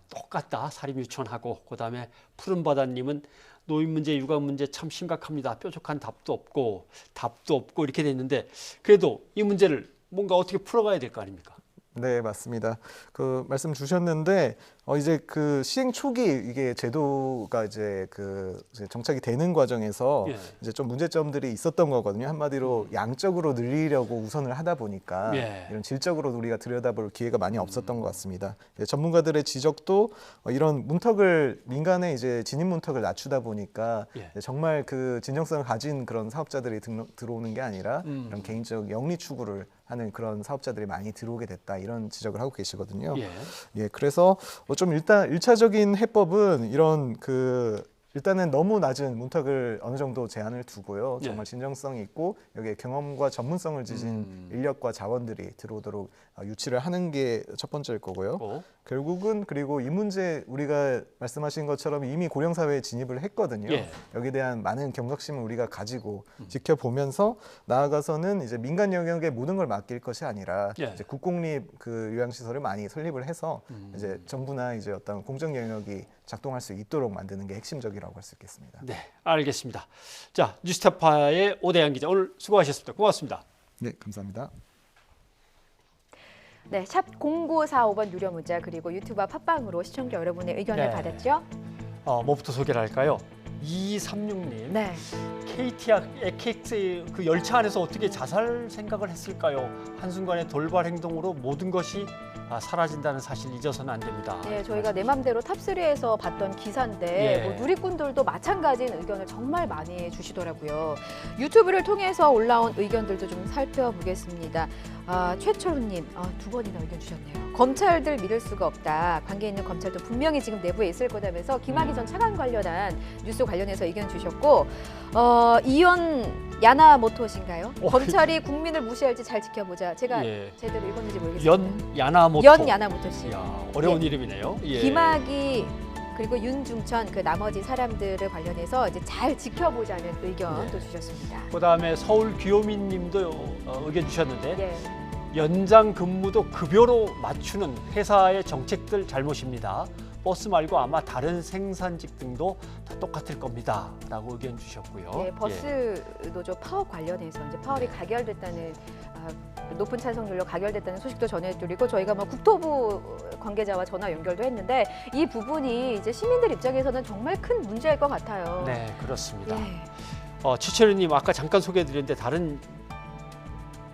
똑같다 사립유치원하고 그다음에 푸른바다님은 노인 문제, 육아 문제 참 심각합니다. 뾰족한 답도 없고 이렇게 됐는데 그래도 이 문제를 뭔가 어떻게 풀어가야 될 거 아닙니까? 네, 맞습니다. 그 말씀 주셨는데 이제 그 시행 초기 이게 제도가 이제 이제 정착이 되는 과정에서 이제 좀 문제점들이 있었던 거거든요. 한마디로 양적으로 늘리려고 우선을 하다 보니까 이런 질적으로 우리가 들여다볼 기회가 많이 없었던 것 같습니다. 전문가들의 지적도 이런 문턱을 민간의 이제 진입 문턱을 낮추다 보니까 정말 그 진정성을 가진 그런 사업자들이 들어오는 게 아니라 이런 개인적 영리 추구를 하는 그런 사업자들이 많이 들어오게 됐다 이런 지적을 하고 계시거든요. 예, 그래서 좀 일단 1차적인 해법은 이런 일단은 너무 낮은 문턱을 어느 정도 제한을 두고요. 정말 진정성이 있고 여기에 경험과 전문성을 지닌 인력과 자원들이 들어오도록 유치를 하는 게 첫 번째일 거고요. 결국은 그리고 이 문제 우리가 말씀하신 것처럼 이미 고령사회에 진입을 했거든요. 여기에 대한 많은 경각심을 우리가 가지고 지켜보면서 나아가서는 이제 민간 영역에 모든 걸 맡길 것이 아니라 이제 국공립 요양시설을 많이 설립을 해서 이제 정부나 이제 어떤 공적 영역이 작동할 수 있도록 만드는 게 핵심적이라고 할 수 있겠습니다. 네, 알겠습니다. 자, 뉴스타파의 오대양 기자 오늘 수고하셨습니다. 고맙습니다. 네, 감사합니다. 네, 샵 0945번 유료 문자 그리고 유튜브와 팟빵으로 시청자 여러분의 의견을 받았죠. 뭐부터 소개를 할까요? 2236님. 네. KTX 그 열차 안에서 어떻게 자살 생각을 했을까요? 한순간의 돌발 행동으로 모든 것이 사라진다는 사실 잊어서는 안 됩니다. 네, 저희가 내 맘대로 탑3에서 봤던 기사인데 뭐 누리꾼들도 마찬가지인 의견을 정말 많이 주시더라고요. 유튜브를 통해서 올라온 의견들도 좀 살펴보겠습니다. 최철우님, 2번이나 의견 주셨네요. 검찰들 믿을 수가 없다. 관계 있는 검찰도 분명히 지금 내부에 있을 거다면서 김학의 전 차관 관련한 뉴스 관련해서 의견 주셨고 이현 야나모토신가요? 검찰이 국민을 무시할지 잘 지켜보자. 제가 제대로 읽었는지 모르겠습니다. 연 야나모 연야나모토 씨. 이야, 어려운 이름이네요. 예. 김학의 그리고 윤중천 그 나머지 사람들을 관련해서 이제 잘 지켜보자는 의견도 주셨습니다. 그다음에 서울 귀요민 님도 의견 주셨는데 연장 근무도 급여로 맞추는 회사의 정책들 잘못입니다. 버스 말고 아마 다른 생산직 등도 다 똑같을 겁니다. 라고 의견 주셨고요. 네, 버스 노조 파업 관련해서 이제 파업이 가결됐다는 높은 찬성률로 가결됐다는 소식도 전해드리고 저희가 뭐 국토부 관계자와 전화 연결도 했는데 이 부분이 이제 시민들 입장에서는 정말 큰 문제일 것 같아요. 네, 그렇습니다. 최철우님 아까 잠깐 소개해드렸는데 다른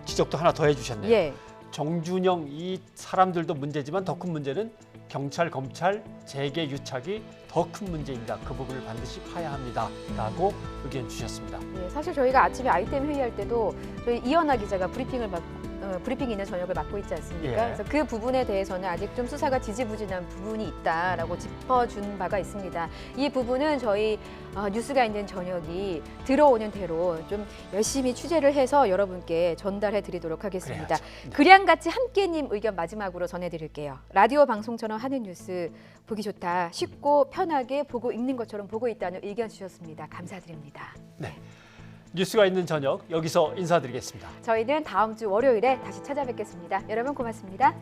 지적도 하나 더 해주셨네요. 예. 정준영 이 사람들도 문제지만 더 큰 문제는 경찰, 검찰, 재계 유착이 더 큰 문제입니다. 그 부분을 반드시 파야 합니다.라고 의견 주셨습니다. 네, 사실 저희가 아침에 아이템 회의할 때도 저희 이현아 기자가 브리핑이 있는 저녁을 맡고 있지 않습니까? 그래서 그 부분에 대해서는 아직 좀 수사가 지지부진한 부분이 있다라고 짚어준 바가 있습니다. 이 부분은 저희 뉴스가 있는 저녁이 들어오는 대로 좀 열심히 취재를 해서 여러분께 전달해 드리도록 하겠습니다. 그량같이 함께님 의견 마지막으로 전해드릴게요. 라디오 방송처럼 하는 뉴스 보기 좋다. 쉽고 편하게 보고 읽는 것처럼 보고 있다는 의견 주셨습니다. 감사드립니다. 네. 뉴스가 있는 저녁 여기서 인사드리겠습니다. 저희는 다음 주 월요일에 다시 찾아뵙겠습니다. 여러분 고맙습니다.